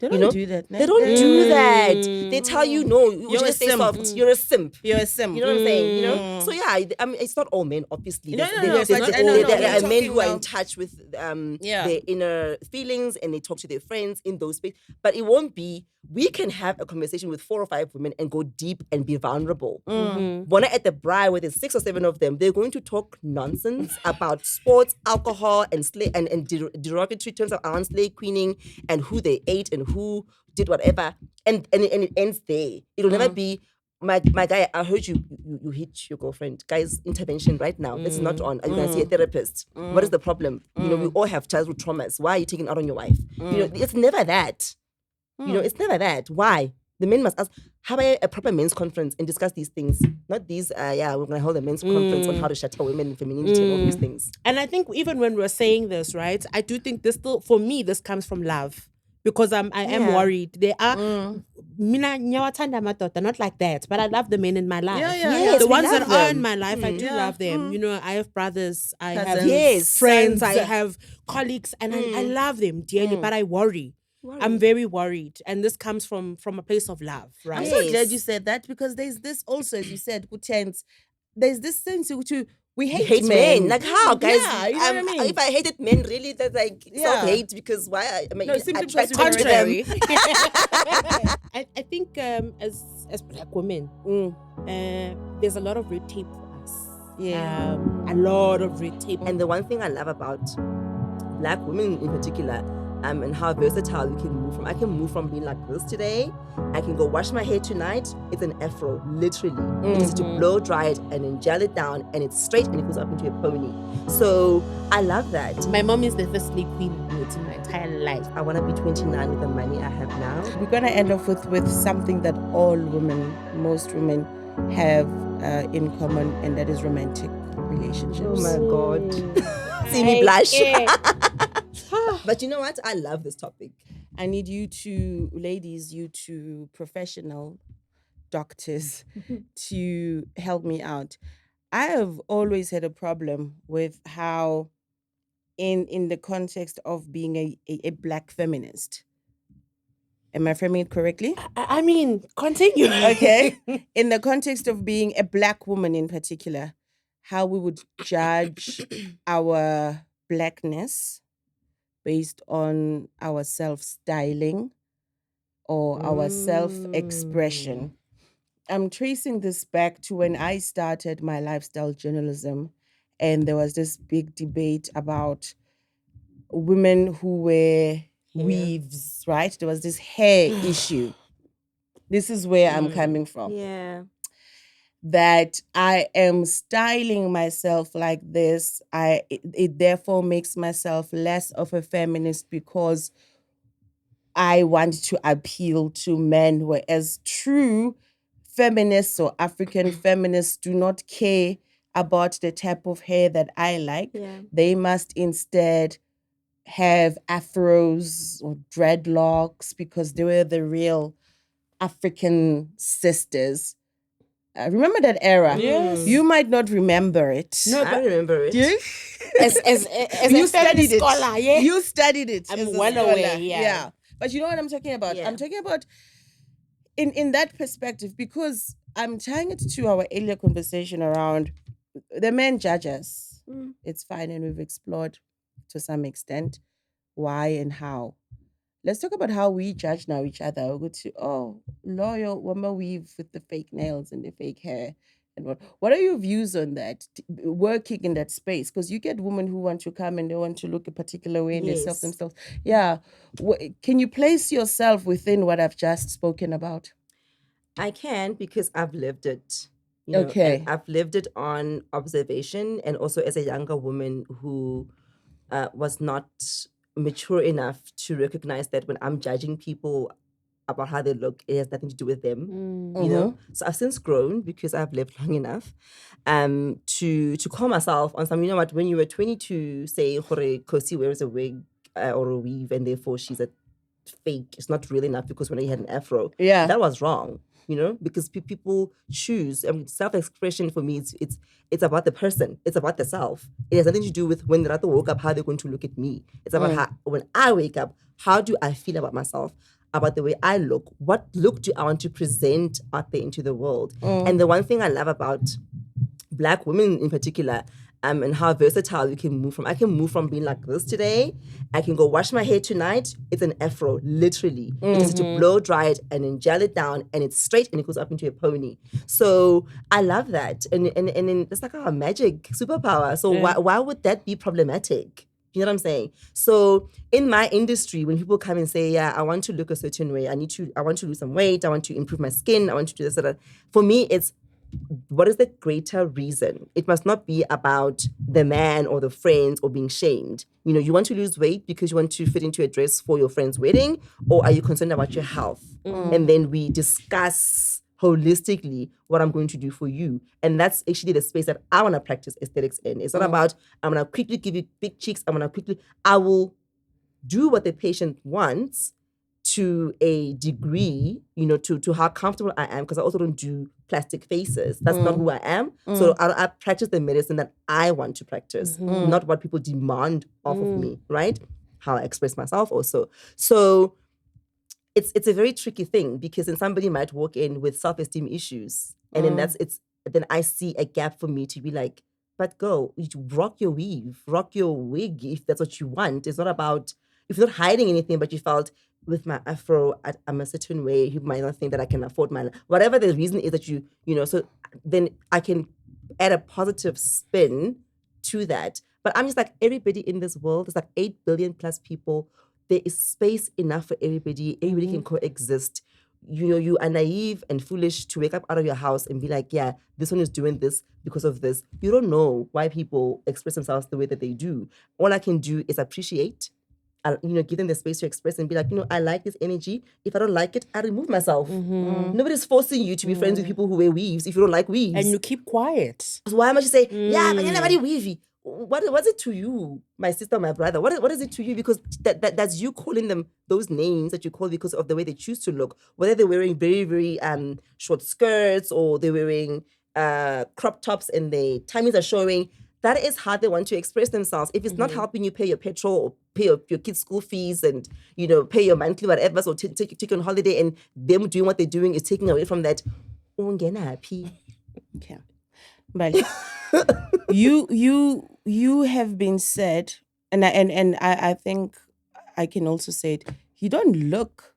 don't do that. They don't do that. They tell you, no, you just stay soft. You're a simp. You're a simp. You know what I'm saying? So yeah, I mean, it's not all men, obviously. No, There are men who are in touch with their inner feelings, and they talk to their friends in those spaces. But it won't be, we can have a conversation with 4 or 5 women and go deep and be vulnerable. When at the braai, where there's 6 or 7 of them, they're going to talk nonsense about sports, alcohol, and derogatory terms around slave queening and who they ate and who did whatever. And it ends there. It'll never be, my guy, I heard you hit your girlfriend. Guys, intervention right now. This is not on. Are you going to see a therapist? What is the problem? We all have childhood traumas. Why are you taking it out on your wife? It's never that. It's never that. Why? The men must ask, have a proper men's conference and discuss these things. Not these, we're going to hold a men's conference on how to shatter women and femininity and all these things. And I think even when we're saying this, right, I do think this still, for me, this comes from love. Because I am worried. They are not like that, but I love the men in my life. Yes, the ones that them. are in my life, I do love them. I have brothers, I have Yes. friends, I have colleagues, and I love them dearly, but I worry. I'm very worried. And this comes from a place of love, right? I'm so Yes. glad you said that, because there's this also, as you said, Kutens, there's this sense to we You hate, hate men. Like how, guys? Yeah, you know what I mean? If I hated men, really, that's like Yeah. self-hate, because why? I mean, No, simply because attracted we're to them. Contrary. I think as black women, there's a lot of red tape for us. Yeah. A lot of red tape. And the one thing I love about black women in particular, and how versatile we can move from. I can move from being like this today. I can go wash my hair tonight. It's an afro, literally. You just to blow dry it and then gel it down, and it's straight and it goes up into a pony. So I love that. My mom is the first slave queen in my entire life. I want to be 29 with the money I have now. We're gonna end off with something that all women, most women, have in common, and that is romantic relationships. Oh my God. See me blush. But you know what? I love this topic. I need you two ladies, you two professional doctors, to help me out. I have always had a problem with how, in the context of being a black feminist. Am I framing it correctly? I mean, continue. Okay. In the context of being a black woman in particular, how we would judge our blackness based on our self-styling or our self-expression. I'm tracing this back to when I started my lifestyle journalism, and there was this big debate about women who wear weaves, right? There was this hair issue. This is where I'm coming from. Yeah. That I am styling myself like this. It therefore makes myself less of a feminist because I want to appeal to men, whereas true feminists or African feminists do not care about the type of hair that I like. Yeah. They must instead have afros or dreadlocks because they were the real African sisters. Remember that era? Yes. You might not remember it. No, I remember it. You, as you a studied it. scholar, yeah. You studied it. I'm as a well scholar. aware, yeah. But you know what I'm talking about? Yeah. I'm talking about in that perspective, because I'm tying it to our earlier conversation around the men judge us. It's fine, and we've explored to some extent why and how. Let's talk about how we judge now each other. We'll go to, loyal woman weave with the fake nails and the fake hair. And what are your views on that? Working in that space? Because you get women who want to come and they want to look a particular way and they self themselves. Yeah. Can you place yourself within what I've just spoken about? I can, because I've lived it. You know, Okay. and I've lived it on observation, and also as a younger woman who was not mature enough to recognize that when I'm judging people about how they look, it has nothing to do with them. You know, so I've since grown because I've lived long enough to call myself on some. You know what? When you were 22, say Kosi wears a wig or a weave, and therefore she's a fake. It's not real enough because when you had an afro, Yeah. that was wrong. You know, because people choose. I mean, self-expression for me, it's about the person. It's about the self. It has nothing to do with when Rato woke up, how they're going to look at me. It's about how, when I wake up, how do I feel about myself, about the way I look? What look do I want to present out there into the world? And the one thing I love about black women in particular, and how versatile we can move from. I can move from being like this today. I can go wash my hair tonight. It's an afro, literally. It's just to blow dry it and then gel it down, and it's straight and it goes up into a pony. So I love that. And it's like our magic superpower. So why would that be problematic? You know what I'm saying? So in my industry, when people come and say, yeah, I want to look a certain way, I want to lose some weight, I want to improve my skin, I want to do this, that. For me, it's, what is the greater reason? It must not be about the man or the friends or being shamed. You know, you want to lose weight because you want to fit into a dress for your friend's wedding, or are you concerned about your health? And then we discuss holistically what I'm going to do for you. And that's actually the space that I want to practice aesthetics in. It's not about, I'm going to quickly give you big cheeks. I will do what the patient wants to a degree, you know, to how comfortable I am, because I also don't do plastic faces. That's not who I am. So I practice the medicine that I want to practice, not what people demand off of me, right? How I express myself also. So it's a very tricky thing, because then somebody might walk in with self-esteem issues, and then then I see a gap for me to be like, but go, you rock your weave, rock your wig if that's what you want. It's not about, if you're not hiding anything, but you felt, with my afro, I'm a certain way, you might not think that I can afford my, whatever the reason is that you know, so then I can add a positive spin to that. But I'm just like, everybody in this world, there's like 8 billion plus people. There is space enough for everybody. Everybody can coexist. You know, you are naive and foolish to wake up out of your house and be like, yeah, this one is doing this because of this. You don't know why people express themselves the way that they do. All I can do is appreciate, give them the space to express and be like, I like this energy. If I don't like it, I remove myself. Nobody's forcing you to be friends with people who wear weaves if you don't like weaves. And you keep quiet. So why must you say, yeah, but you're nobody weavy? What's it to you, my sister, my brother? What is it to you? Because that's you calling them those names that you call because of the way they choose to look. Whether they're wearing very, very short skirts, or they're wearing crop tops and their tummies are showing. That is how they want to express themselves. If it's not helping you pay your petrol or pay your kids' school fees and, pay your monthly whatever, so take you on holiday, and them doing what they're doing is taking away from that. Okay. But you have been said, and I think I can also say it, you don't look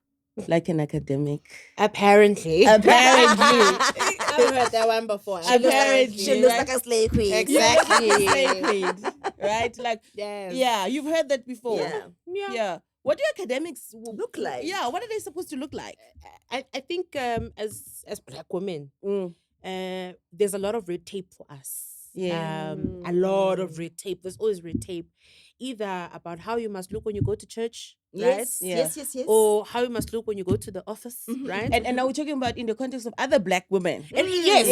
like an academic. Apparently. Apparently. I've heard that one before. Apparently. She looks like a slave queen. Exactly. Slave queen, right? Like, Yes. yeah, you've heard that before. Yeah. What do academics Look like? Yeah, what are they supposed to look like? I think as Black women, there's a lot of red tape for us. Yeah. A lot of red tape. There's always red tape, either about how you must look when you go to church, Yes, right? yes. Or how you must look when you go to the office, right? And now we're talking about in the context of other Black women. Yes.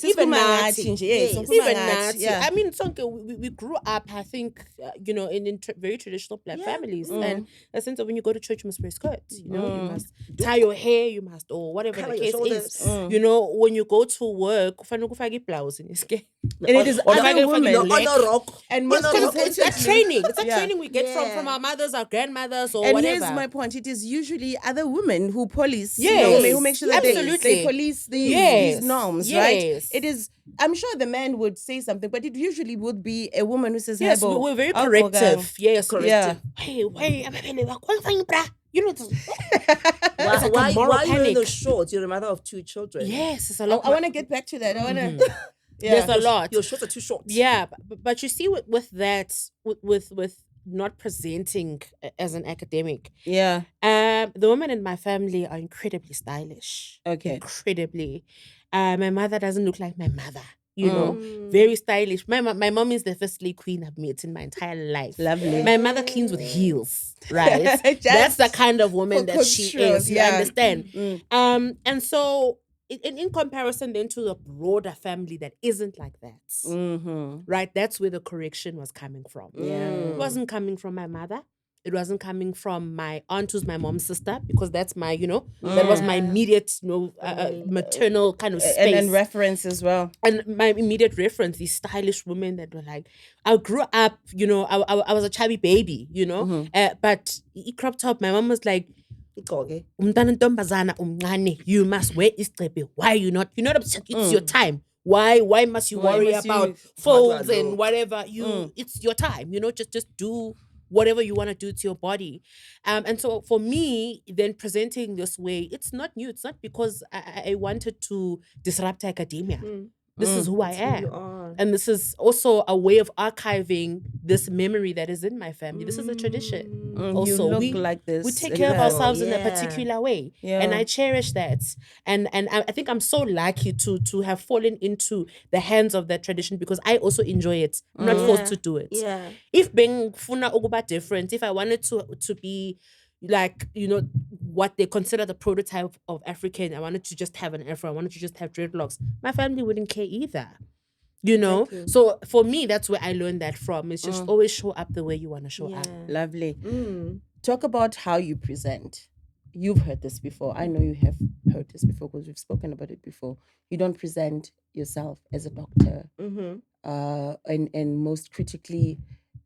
Even Nati. Even Nati. I mean, we grew up, I think, in very traditional Black families, and a sense of when you go to church, you must wear skirts. You must tie your hair, you must, or whatever Cover the your case shoulders. is. When you go to work, kufanele ufake blouse in your And it is other women. On a rock. And most it's that training. It's that Yeah. training we get from our mothers, our grandmothers, or And whatever. here's my point. It is usually other women who police, Yes. who make sure that Absolutely. they police these norms, right? Yes. It is, I'm sure the man would say something, but it usually would be a woman who says, Yes, "Hebo, we're very I'll go corrective. Yes, corrective. Yeah. Hey, you know, Why moral are you in panic. those shorts? You're a mother of 2 children. yes, it's a I lot. want to get back to that. I want to. There's a lot. Your shorts are too short. Yeah, but you see, with that, with not presenting as an academic, Yeah. the women in my family are incredibly stylish. Okay. Incredibly. My mother doesn't look like my mother. Very stylish. My mom is the first slay queen I've met in my entire life. Lovely. My mother cleans with heels, right? That's the kind of woman that she is. You understand? And so in comparison then to the broader family that isn't like that, right? That's where the correction was coming from. Yeah. It wasn't coming from my mother. It wasn't coming from my aunt, who's my mom's sister, because that's my, that was my immediate, maternal kind of space. And reference as well. And my immediate reference, these stylish women that were like, I grew up, I was a chubby baby, but crop top, my mom was like, umntwana ntombazana umncane, you must wear isicebe. Why you not? It's your time. Why must you worry about folds and whatever? It's your time. Just do whatever you want to do to your body. And so for me, then presenting this way, it's not new. It's not because I wanted to disrupt academia. This is who I am. And this is also a way of archiving this memory that is in my family. This is a tradition. Also, you look like this. We take care of ourselves in a particular way. Yeah. And I cherish that. And I think I'm so lucky to have fallen into the hands of that tradition, because I also enjoy it. I'm not forced to do it. Yeah. If being funa ukuba different, if I wanted to be like, what they consider the prototype of African, I wanted to just have an afro, I wanted to just have dreadlocks, my family wouldn't care either. Exactly. So for me, that's where I learned that from. It's just always show up the way you want to show up. Lovely. Talk about how you present. You've heard this before. I know you have heard this before because we've spoken about it before. You don't present yourself as a doctor. And most critically,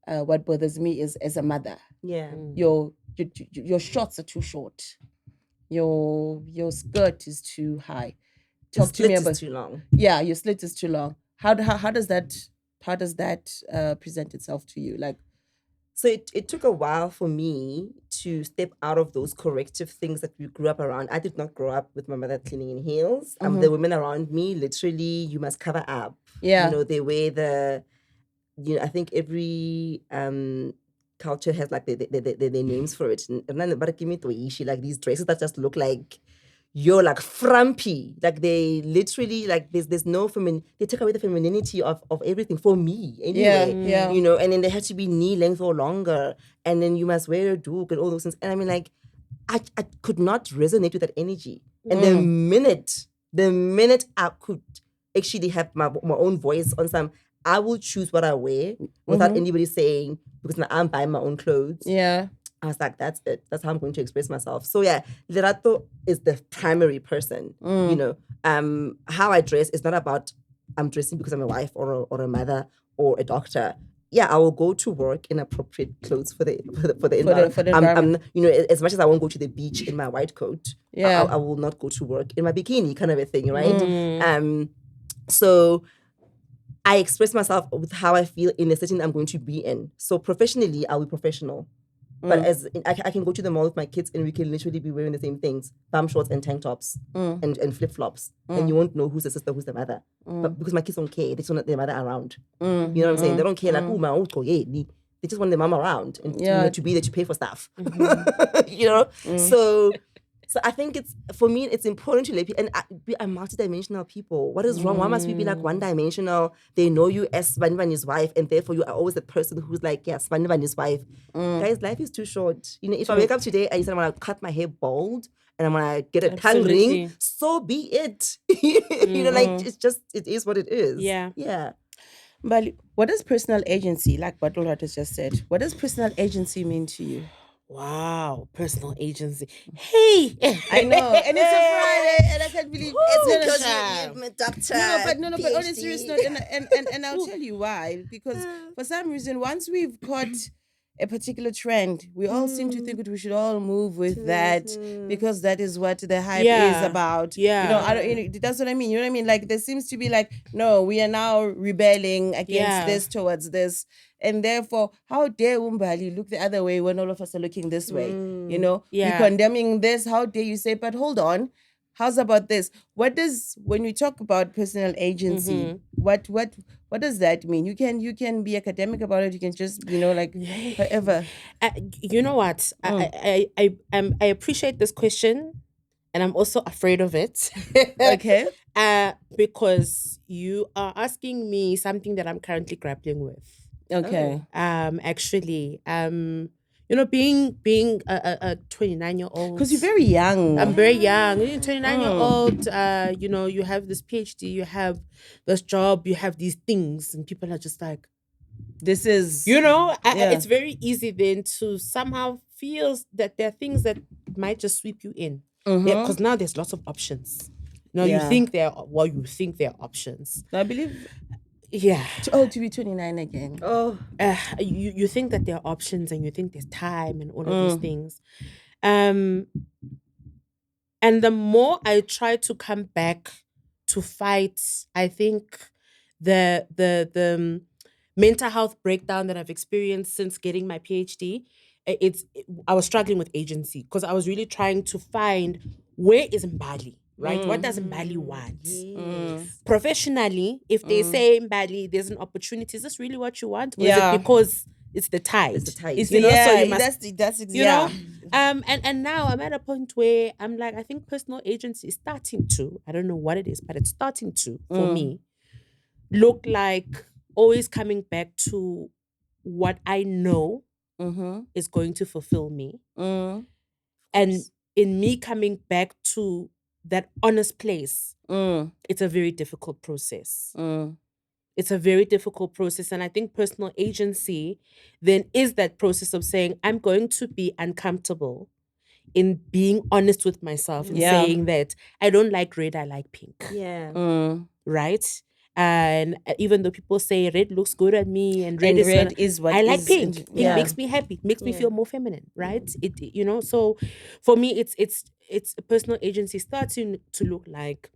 what bothers me is as a mother. Yeah. Your your shorts are too short. Your skirt is too high. The Talk to me split about is too long. Yeah, your slit is too long. How does that present itself to you? Like, So it took a while for me to step out of those corrective things that we grew up around. I did not grow up with my mother cleaning in heels. The women around me, literally, you must cover up. Yeah. You know, they wear I think every culture has like their names for it. And then, but give me like these dresses that just look like you're like frumpy. Like they literally like there's no they take away the femininity of everything for me anyway. Yeah. You know, and then they have to be knee length or longer, and then you must wear a doek and all those things. And I mean, like, I could not resonate with that energy. And the minute I could actually have my own voice on some, I will choose what I wear without anybody saying, because now I'm buying my own clothes. Yeah. I was like, that's it. That's how I'm going to express myself. So yeah, Lerato is the primary person. You know, how I dress is not about I'm dressing because I'm a wife or a mother or a doctor. Yeah, I will go to work in appropriate clothes for the environment. For the environment. You know, as much as I won't go to the beach in my white coat, Yeah. I will not go to work in my bikini, kind of a thing, right? So I express myself with how I feel in a setting I'm going to be in. So professionally, I'll be professional. But I can go to the mall with my kids and we can literally be wearing the same things, bum shorts and tank tops and flip-flops. And you won't know who's the sister, who's the mother. But because my kids don't care, they just want their mother around. You know what I'm saying? They don't care like, oh, my old yeah, they just want their mom around and you know, to be there to pay for stuff. You know? So I think for me, it's important to let people, and we are multidimensional people. What is wrong? Why must we be like one-dimensional? They know you as Spanivani's wife, and therefore you are always the person who's like, yeah, Spanivani's wife. Guys, life is too short. You know, if I wake up today and you say I'm gonna cut my hair bald and I'm gonna get a tongue ring, so be it. You know, like it is what it is. Yeah. But what does personal agency, like Battle has just said, what does personal agency mean to you? Wow, personal agency. Hey, I know, and it's a Friday, and I can't believe it's because child. you're a doctor. No, but on a PhD. serious note, and I'll tell you why. Because for some reason, once we've caught a particular trend, we all seem to think that we should all move with that because that is what the hype is about. Yeah. You know, that's what I mean. You know what I mean? Like there seems to be like, no, we are now rebelling against this towards this. And therefore, how dare Umbali look the other way when all of us are looking this way? You know, we're condemning this. How dare you say, but hold on. How's about this? When we talk about personal agency, what does that mean? You can be academic about it. You can just, you know, like whatever. You know what? I appreciate this question, and I'm also afraid of it. Okay. Because you are asking me something that I'm currently grappling with. Okay. Actually, you know, being a 29-year-old. Because you're very young. I'm very young. You're 29-year-old. You know, you have this PhD, you have this job, you have these things, and people are just like, this is, you know, it's very easy then to somehow feel that there are things that might just sweep you in. Because now there's lots of options. Now you think there are options. I believe. Yeah. To be 29 again. You think that there are options and you think there's time and all of these things. And the more I try to come back to fight, I think the mental health breakdown that I've experienced since getting my PhD, I was struggling with agency because I was really trying to find where is Mbali. Right? What does Mbali want? Yes. Professionally, if they say Mbali, there's an opportunity, is this really what you want? Or is it because it's the tide? It's the tide. You know, so you must, that's you know. And now I'm at a point where I'm like, I think personal agency is starting to, I don't know what it is, but it's starting to, for me, look like always coming back to what I know is going to fulfill me. And in me coming back to that honest place, it's a very difficult process. It's a very difficult process. And I think personal agency then is that process of saying, I'm going to be uncomfortable in being honest with myself and saying that I don't like red, I like pink. Yeah. Right? And even though people say red looks good on me and red And is red is what I like is pink. in- Pink yeah. makes me happy. Makes me Yeah. feel more feminine, right? So for me, it's personal agency starting to look like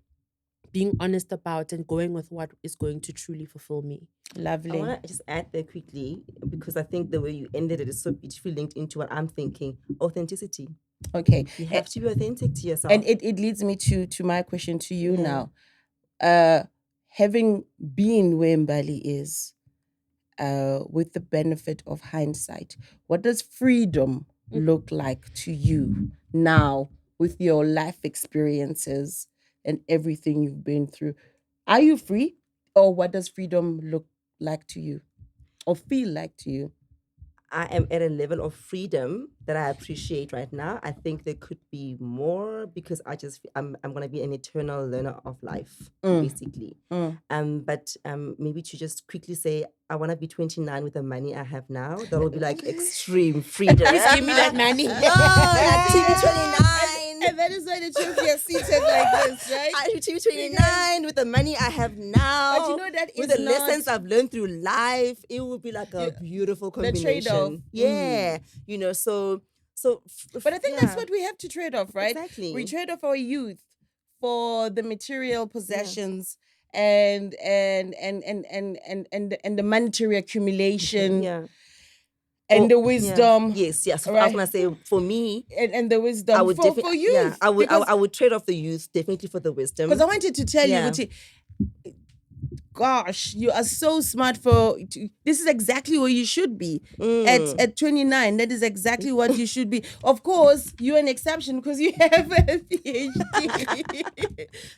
being honest about and going with what is going to truly fulfill me. I Lovely. want to just add there quickly because I think the way you ended it is so beautifully linked into what I'm thinking. Authenticity. Okay. You have to be authentic to yourself. And it leads me to my question to you Yeah. now. Having been where Mbali is, with the benefit of hindsight, what does freedom look like to you now with your life experiences and everything you've been through? Are you free, or what does freedom look like to you or feel like to you? I am at a level of freedom that I appreciate right now. I think there could be more because I'm gonna be an eternal learner of life, basically. But maybe to just quickly say I wanna be 29 with the money I have now. That will be like extreme freedom. Please give me that money. Oh, TV 29. And that is why the two of you are seated like this, right? I TV 29 with the money I have now. But you know that with is the not- lessons I've learned through life, it would be like a beautiful trade-off. combination. Yeah, so. But I think that's yeah. what we have to trade off, right? Exactly. We trade off our youth for the material possessions and the monetary accumulation Yeah. and the Yeah. wisdom. Yes. So I was right? gonna say for me, and the wisdom I would for definitely. youth. Yeah, I would. because I would trade off the youth definitely for the wisdom. I wanted to tell Yeah. you, Guti, gosh, you are so smart for. This is exactly where you should be at 29. That is exactly what you should be. Of course, you're an exception because you have a PhD.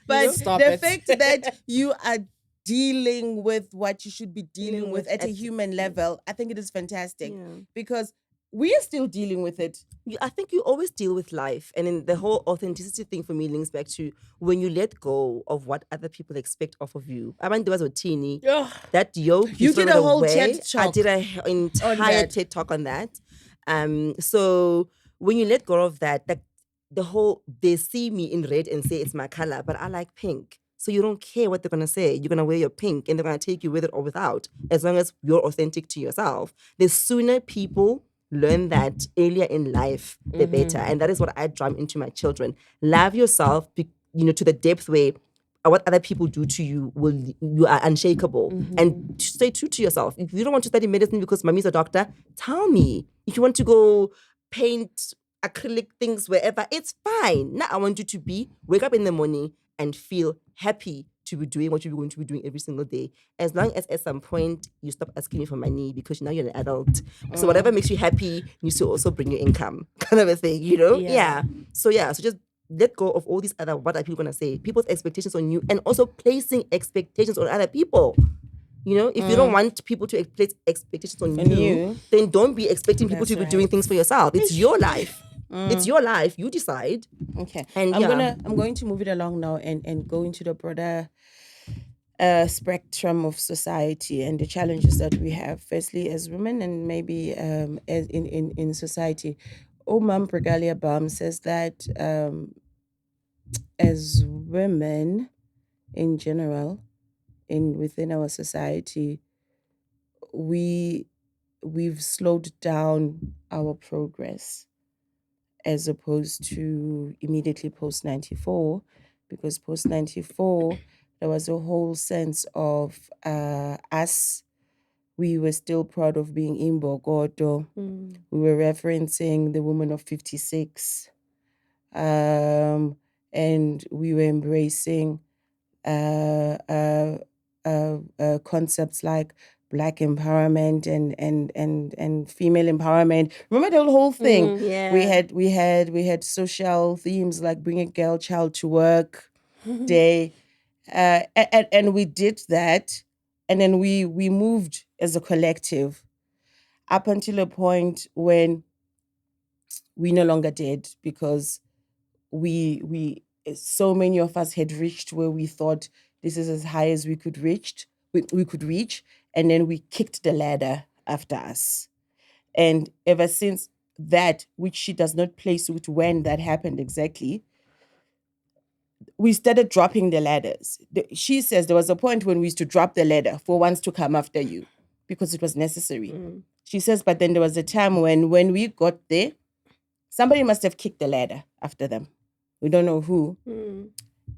But Stop the it. fact that you are dealing with what you should be dealing with at a human level, I think it is fantastic because we are still dealing with it. I think you always deal with life, and in the whole authenticity thing for me links back to when you let go of what other people expect off of you. I mean, there was a teeny that yoke. You throw did it a whole away. TED I talk did an entire that. TED talk on that. So when you let go of that, they see me in red and say it's my color, but I like pink. So you don't care what they're gonna say. You're gonna wear your pink, and they're gonna take you with it or without, as long as you're authentic to yourself. The sooner people learn that earlier in life, the better. And that is what I drum into my children. Love yourself, to the depth where what other people do to you you are unshakable. And stay true to yourself. If you don't want to study medicine because mommy's a doctor, tell me. If you want to go paint acrylic things wherever, it's fine. Now I want you to wake up in the morning and feel happy to be doing what you're going to be doing every single day. As long as at some point you stop asking me for money because now you're an adult. So whatever makes you happy needs to also bring you income, kind of a thing, Yeah. So just let go of all these what are people gonna say? People's expectations on you, and also placing expectations on other people. If you don't want people to place expectations on you, then don't be expecting people to be doing things for yourself. It's your life. It's your life. You decide. Okay. And I'm going to move it along now and go into the broader spectrum of society and the challenges that we have. Firstly, as women, and maybe as in society. Omam Pregalia Bam says that as women in general, within our society, we've slowed down our progress as opposed to immediately post 94, because post 94 there was a whole sense of us. We were still proud of being Imbogodo. We were referencing the woman of 56. And we were embracing concepts like Black empowerment and female empowerment. Remember the whole thing? Yeah. We had social themes like Bring a Girl Child to Work Day, and we did that, and then we moved as a collective up until a point when we no longer did, because we so many of us had reached where we thought this is as high as we could reach, and then we kicked the ladder after us. And ever since that, which she does not place with when that happened exactly, we started dropping the ladders. She says there was a point when we used to drop the ladder for ones to come after you because it was necessary. She says, but then there was a time when we got there, somebody must have kicked the ladder after them. We don't know who.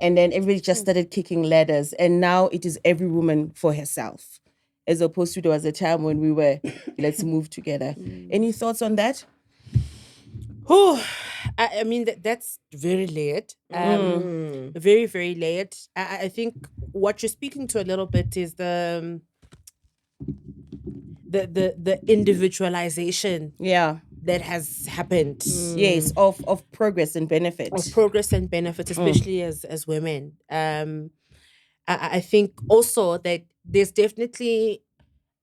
And then everybody just started kicking ladders. And now it is every woman for herself. As opposed to there was a time when we were, let's move together. Any thoughts on that? Oh, I mean, that's very layered. Very, very layered. I think what you're speaking to a little bit is the individualization that has happened. Yes, of progress and benefit. Of progress and benefit, especially as women. I think also that there's definitely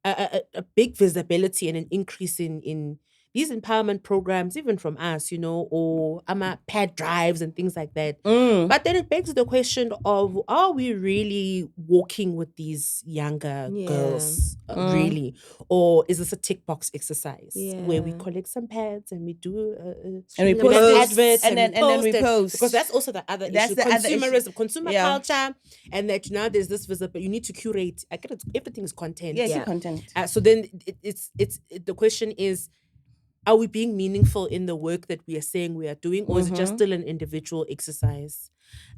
a big visibility and an increase in these empowerment programs, even from us, or pad drives and things like that. But then it begs the question of, are we really walking with these younger girls, really? Or is this a tick box exercise where we collect some pads and we do and we post adverts and then we post? Because that's also the other issue. Consumerism, consumer culture, and that now there's this visible. You need to curate. I get it. Everything is content. Yeah, content. So then it's the question is, are we being meaningful in the work that we are saying we are doing, or is it just still an individual exercise?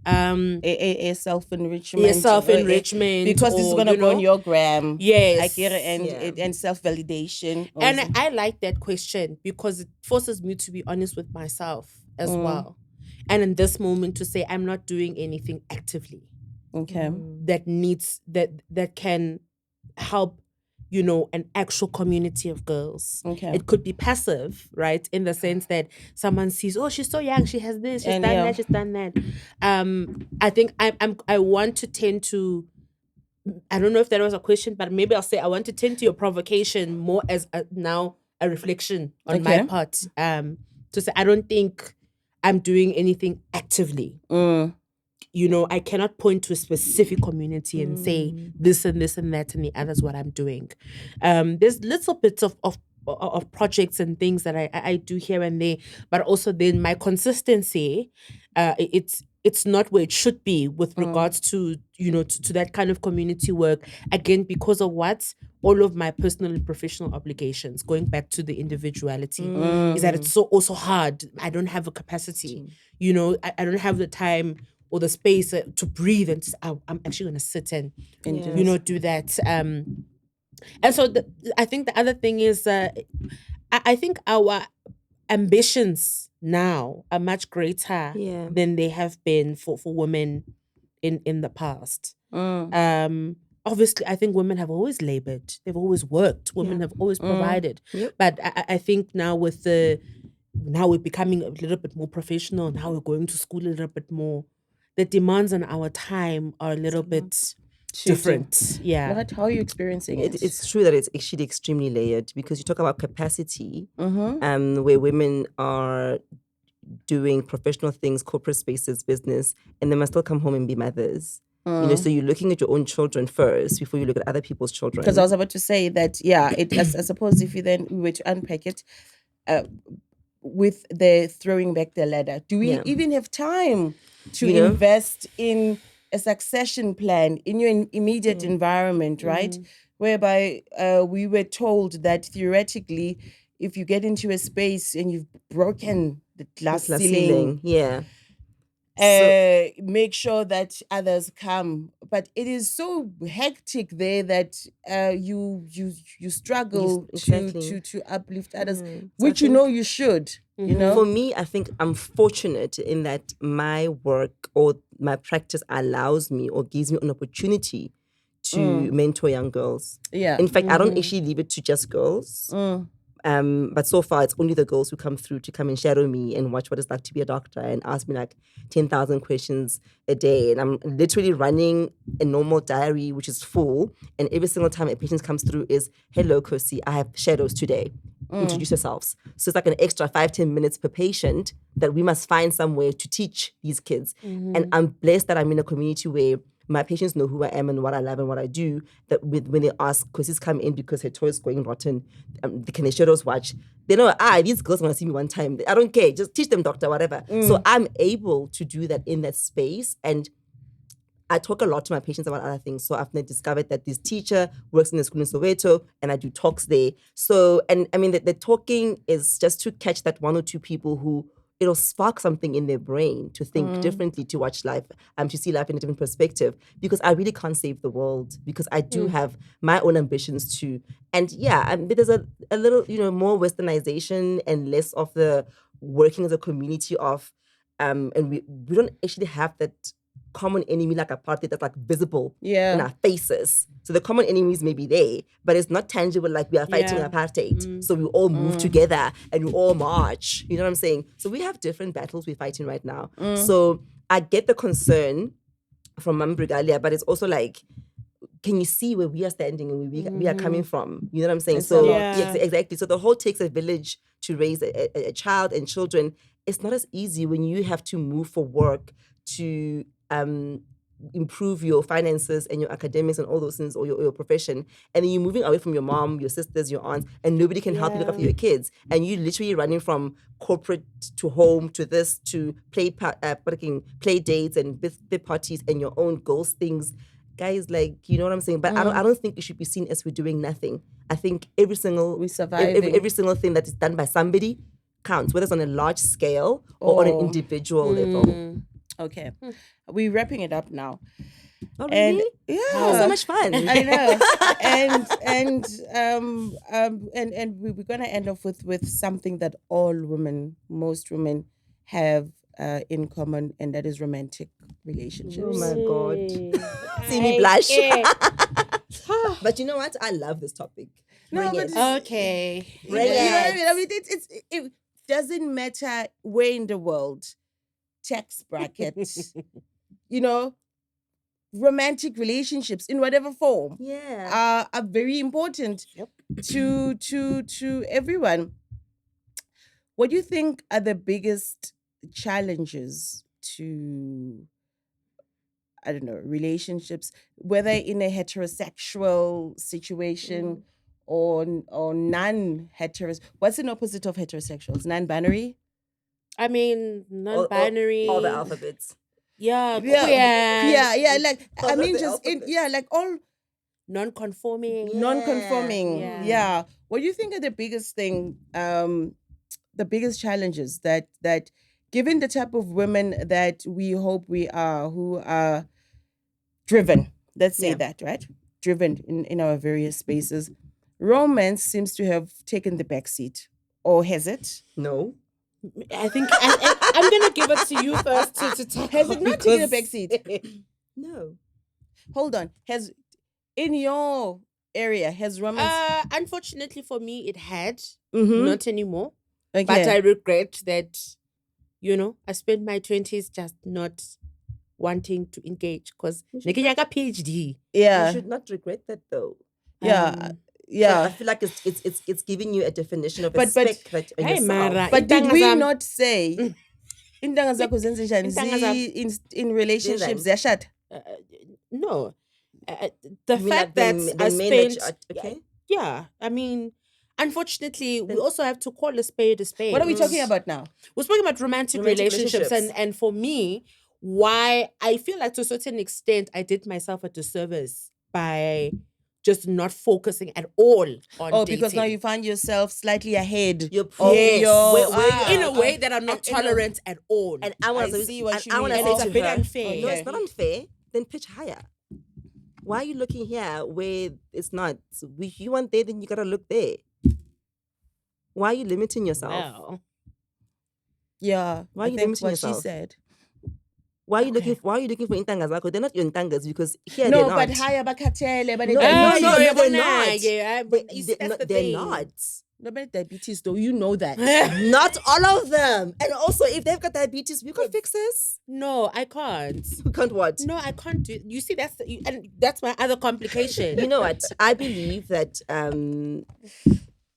A self-enrichment. Yeah, self-enrichment. Because this is going to go on your gram. Yes. I get it. And self-validation. And I like that question because it forces me to be honest with myself as well. And in this moment to say, I'm not doing anything actively. Okay. That can help an actual community of girls. Okay. It could be passive, right? In the sense that someone sees, oh, she's so young, she has this, she's done that, she's done that. I think I want to tend to, I don't know if that was a question, but maybe I'll say I want to tend to your provocation more as now a reflection on my part. To say I don't think I'm doing anything actively. I cannot point to a specific community and say this and this and that and the other's what I'm doing. There's little bits of projects and things that I do here and there, but also then my consistency, it's not where it should be with regards to to that kind of community work. Again, because of what? All of my personal and professional obligations, going back to the individuality, is that it's so also hard. I don't have a capacity. I don't have the time or the space to breathe and I'm actually going to sit and do that. And so I think the other thing is I think our ambitions now are much greater than they have been for women in the past. Obviously, I think women have always labored. They've always worked. Women have always provided. But I think now now we're becoming a little bit more professional. Now we're going to school a little bit more. The demands on our time are a little bit different. Yeah. How are you experiencing it? It's true that it's actually extremely layered because you talk about capacity, where women are doing professional things, corporate spaces, business, and they must still come home and be mothers. So you're looking at your own children first before you look at other people's children. Because I was about to say that, I suppose if we were to unpack it, with the throwing back the ladder, do we even have time to invest in a succession plan in your immediate environment, right? Whereby we were told that theoretically, if you get into a space and you've broken the glass ceiling, make sure that others come. But it is so hectic there that you struggle to uplift others, which you should. For me, I think I'm fortunate in that my work or my practice allows me or gives me an opportunity to mentor young girls. Yeah. In fact, I don't actually leave it to just girls. But so far, it's only the girls who come through to come and shadow me and watch what it's like to be a doctor and ask me like 10,000 questions a day. And I'm literally running a normal diary, which is full. And every single time a patient comes through is, hello, Kosi, I have shadows today. Introduce yourselves. So it's like an extra 5-10 minutes per patient that we must find some way to teach these kids. And I'm blessed that I'm in a community where my patients know who I am and what I love and what I do. That when they ask, because he's come in because her toy is going rotten, can they show us watch? They know, these girls want to see me one time. I don't care. Just teach them, doctor, whatever. So I'm able to do that in that space. And I talk a lot to my patients about other things. So I've discovered that this teacher works in the school in Soweto and I do talks there. So, and I mean, the talking is just to catch that one or two people who it'll spark something in their brain to think differently, to watch life, to see life in a different perspective. Because I really can't save the world because I do have my own ambitions too. And yeah, there's a little, more westernization and less of the working as a community of, and we don't actually have that common enemy like apartheid that's like visible in our faces. So the common enemies may be there, but it's not tangible like we are fighting apartheid. So we all move together and we all march. You know what I'm saying? So we have different battles we're fighting right now. So I get the concern from Mam Brigalia, but it's also like, can you see where we are standing and where we are coming from? You know what I'm saying? It's so yeah, exactly. So the whole takes a village to raise a child and children. It's not as easy when you have to move for work to improve your finances and your academics and all those things, or your profession, and then you're moving away from your mom, your sisters, your aunts, and nobody can help you look after your kids, and you literally running from corporate to home to this to play dates and birthday parties and your own goals things. Guys, like, you know what I'm saying? But I don't think it should be seen as we're doing nothing. I think every single every single thing that is done by somebody counts, whether it's on a large scale or on an individual level. Okay, we're wrapping it up now. Oh, really? Yeah, so much fun. I know. And we're gonna end off with something that most women have in common, and that is romantic relationships. Oh my God. See me blush. But you know what? I love this topic. Okay. You know what I mean? I mean, it doesn't matter where in the world, tax brackets, romantic relationships in whatever form are very important to everyone. What do you think are the biggest challenges to, I don't know, relationships, whether in a heterosexual situation or non-heterosexual? What's an opposite of heterosexuals? Non-binary? I mean, non-binary. All the alphabets. Yeah, queer. Yeah. Like, All I mean, the just alphabets. like all non-conforming. non-conforming. Yeah. Yeah. What do you think are the biggest thing, the biggest challenges that given the type of women that we hope we are, who are driven, let's say that, right? Driven in our various spaces, romance seems to have taken the back seat. Or has it? No. I think I'm gonna give it to you first to talk. Has it not taken the back seat? No. Hold on. Has, in your area, has romance? Unfortunately for me, it had. Mhm. Not anymore. Okay. But I regret that, I spent my 20s just not wanting to engage because PhD. Yeah. You should not regret that though. Yeah. Yeah. I feel like it's giving you a definition of respect that in Hey, yourself. Mara, But did we Intanga zam- not say intanga zakho zenze njani? Intanga In relationships ziyashada? No. The You mean fact like that the I men spent... okay. Yeah, I mean, unfortunately, we also have to call a spade a spade. What are we talking about now? We're speaking about romantic relationships. And for me, why I feel like to a certain extent I did myself a disservice by just not focusing at all on dating. Because now you find yourself slightly ahead You're of Yes. your in a way that I'm not tolerant at all. And I want to see what you I want mean. to And say it's to a bit her, unfair. No, it's not unfair. Then pitch higher. Why are you looking here where it's not? If you want there, then you gotta look there. Why are you limiting yourself? Wow. Yeah. Why are you I think limiting what yourself? she said. Why are you looking for intangas? They're not your intangas because here No, they're not. but higher bakatele, but No, they're not. Yeah, but you see, that's the They're thing. not. no, but diabetes though, you know that. Not all of them. And also, if they've got diabetes, we can fix this. No, I can't. We can't what? No, I can't do. You see, and that's my other complication. You know what? I believe that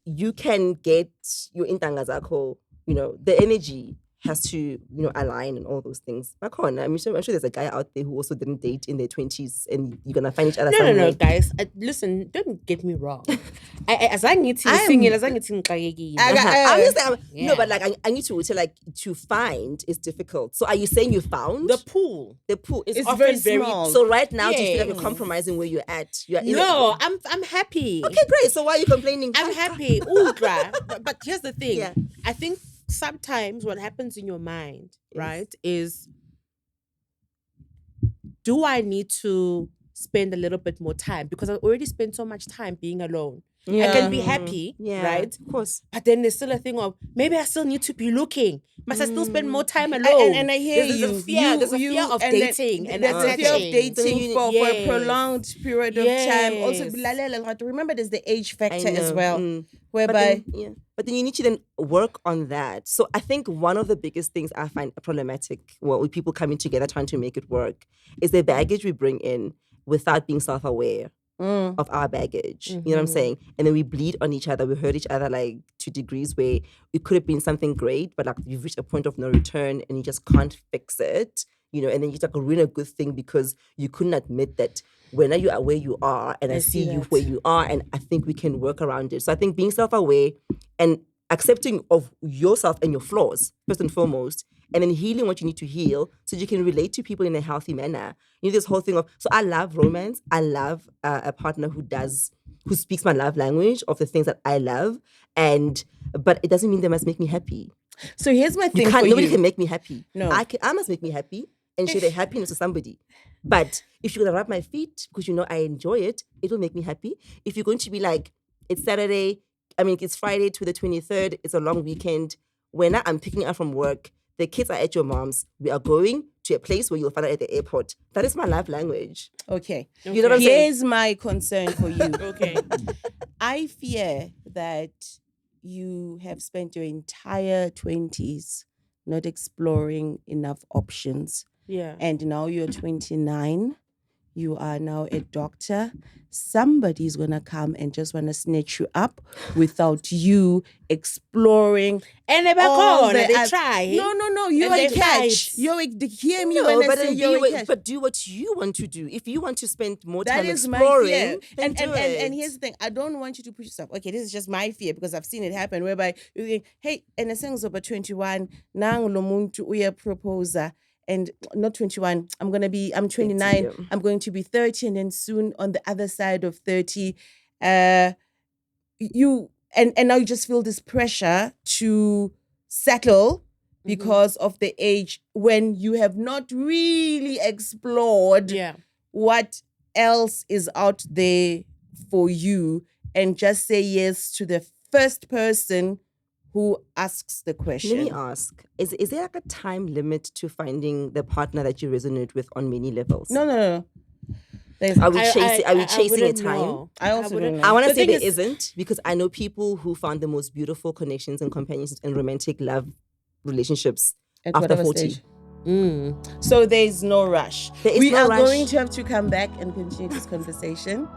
you can get your intangazako, the energy has to, align and all those things. But come on, I'm sure there's a guy out there who also didn't date in their 20s, and you're gonna find each other somewhere. No, guys. Listen, don't get me wrong. As I need to sing it, as I need to no, but like I need to find is difficult. So are you saying you found the pool? The pool is It's often very small. So right now, do you feel like Yes. you're compromising where you're at? No, I'm happy. Okay, great. So why are you complaining? I'm happy. Ultra. but here's the thing. Yeah. I think sometimes what happens in your mind, right, is do I need to spend a little bit more time? Because I already spent so much time being alone. I can be happy, right? Of course. But then there's still a thing of maybe I still need to be looking. Must I still spend more time alone? And I hear there's you. A fear, there's a fear of dating and there's a fear of attaching. dating for a prolonged period of time. Also, Yes. remember there's the age factor as know. well, whereby But then you need to then work on that. So I think one of the biggest things I find problematic, with people coming together trying to make it work, is the baggage we bring in without being self-aware of our baggage. You know what I'm saying? And then we bleed on each other. We hurt each other like to degrees where it could have been something great, but like you've reached a point of no return and you just can't fix it. And then you just like ruin a good thing because you couldn't admit that when you are where you are and I see you where you are, and I think we can work around it. So I think being self-aware and accepting of yourself and your flaws, first and foremost, and then healing what you need to heal so you can relate to people in a healthy manner. This whole thing of, so I love romance. I love a partner who speaks my love language of the things that I love, but it doesn't mean they must make me happy. So here's my thing. Nobody can make me happy. No. I must make me happy and share their happiness to somebody. But if you're gonna rub my feet because I enjoy it, it will make me happy. If you're going to be like, it's Friday to the 23rd, it's a long weekend. When I'm picking up from work, the kids are at your mom's. We are going to a place where you'll find out at the airport. That is my love language. Okay. You know what I'm saying? Here's my concern for you. Okay. I fear that you have spent your entire 20s not exploring enough options. Yeah. And now you're 29. You are now a doctor. Somebody's going to come and just want to snatch you up without you exploring. And they try. No. You're And a they catch. fight. Hear me when I say you're a catch. But do what you want to do. If you want to spend more That time is exploring, my fear. then do it. And here's the thing. I don't want you to push yourself. Okay, this is just my fear because I've seen it happen whereby you think, hey, and the thing's over 21, nang lo muntu uya proposer. And not 21, I'm 29, 30, I'm going to be 30, and then soon on the other side of 30, and now you just feel this pressure to settle because of the age when you have not really explored what else is out there for you, and just say yes to the first person who asks the question. Let me ask, is there like a time limit to finding the partner that you resonate with on many levels? No. Are we chasing a time? Know. I also don't know. I want to The say thing there isn't, because I know people who found the most beautiful connections and companions and romantic love relationships At after whatever 40. stage. So there's no rush. There is We no are rush. going to have to come back and continue this conversation.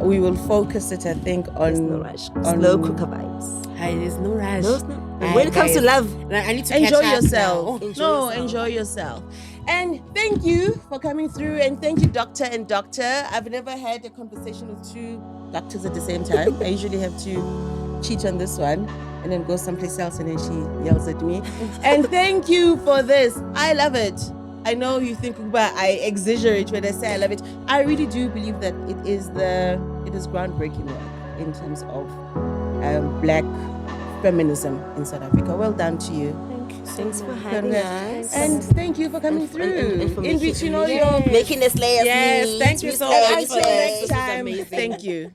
We will focus it, I think, on There's no rush. Slow cooker vibes. Hi, there's no rush. No, it's not. When it comes to love, I need to enjoy catch up yourself. now. Enjoy yourself. And thank you for coming through, and thank you, Doctor and Doctor. I've never had a conversation with two doctors at the same time. I usually have to cheat on this one and then go someplace else, and then she yells at me. And thank you for this. I love it. I know you think I exaggerate when I say I love it. I really do believe that it is groundbreaking work in terms of Black feminism in South Africa. Well done to you. thanks for having us. And thank you for coming through. And for in between all your making us slay us. Yes, thank you so much for Until this. next This is time. amazing. Thank you.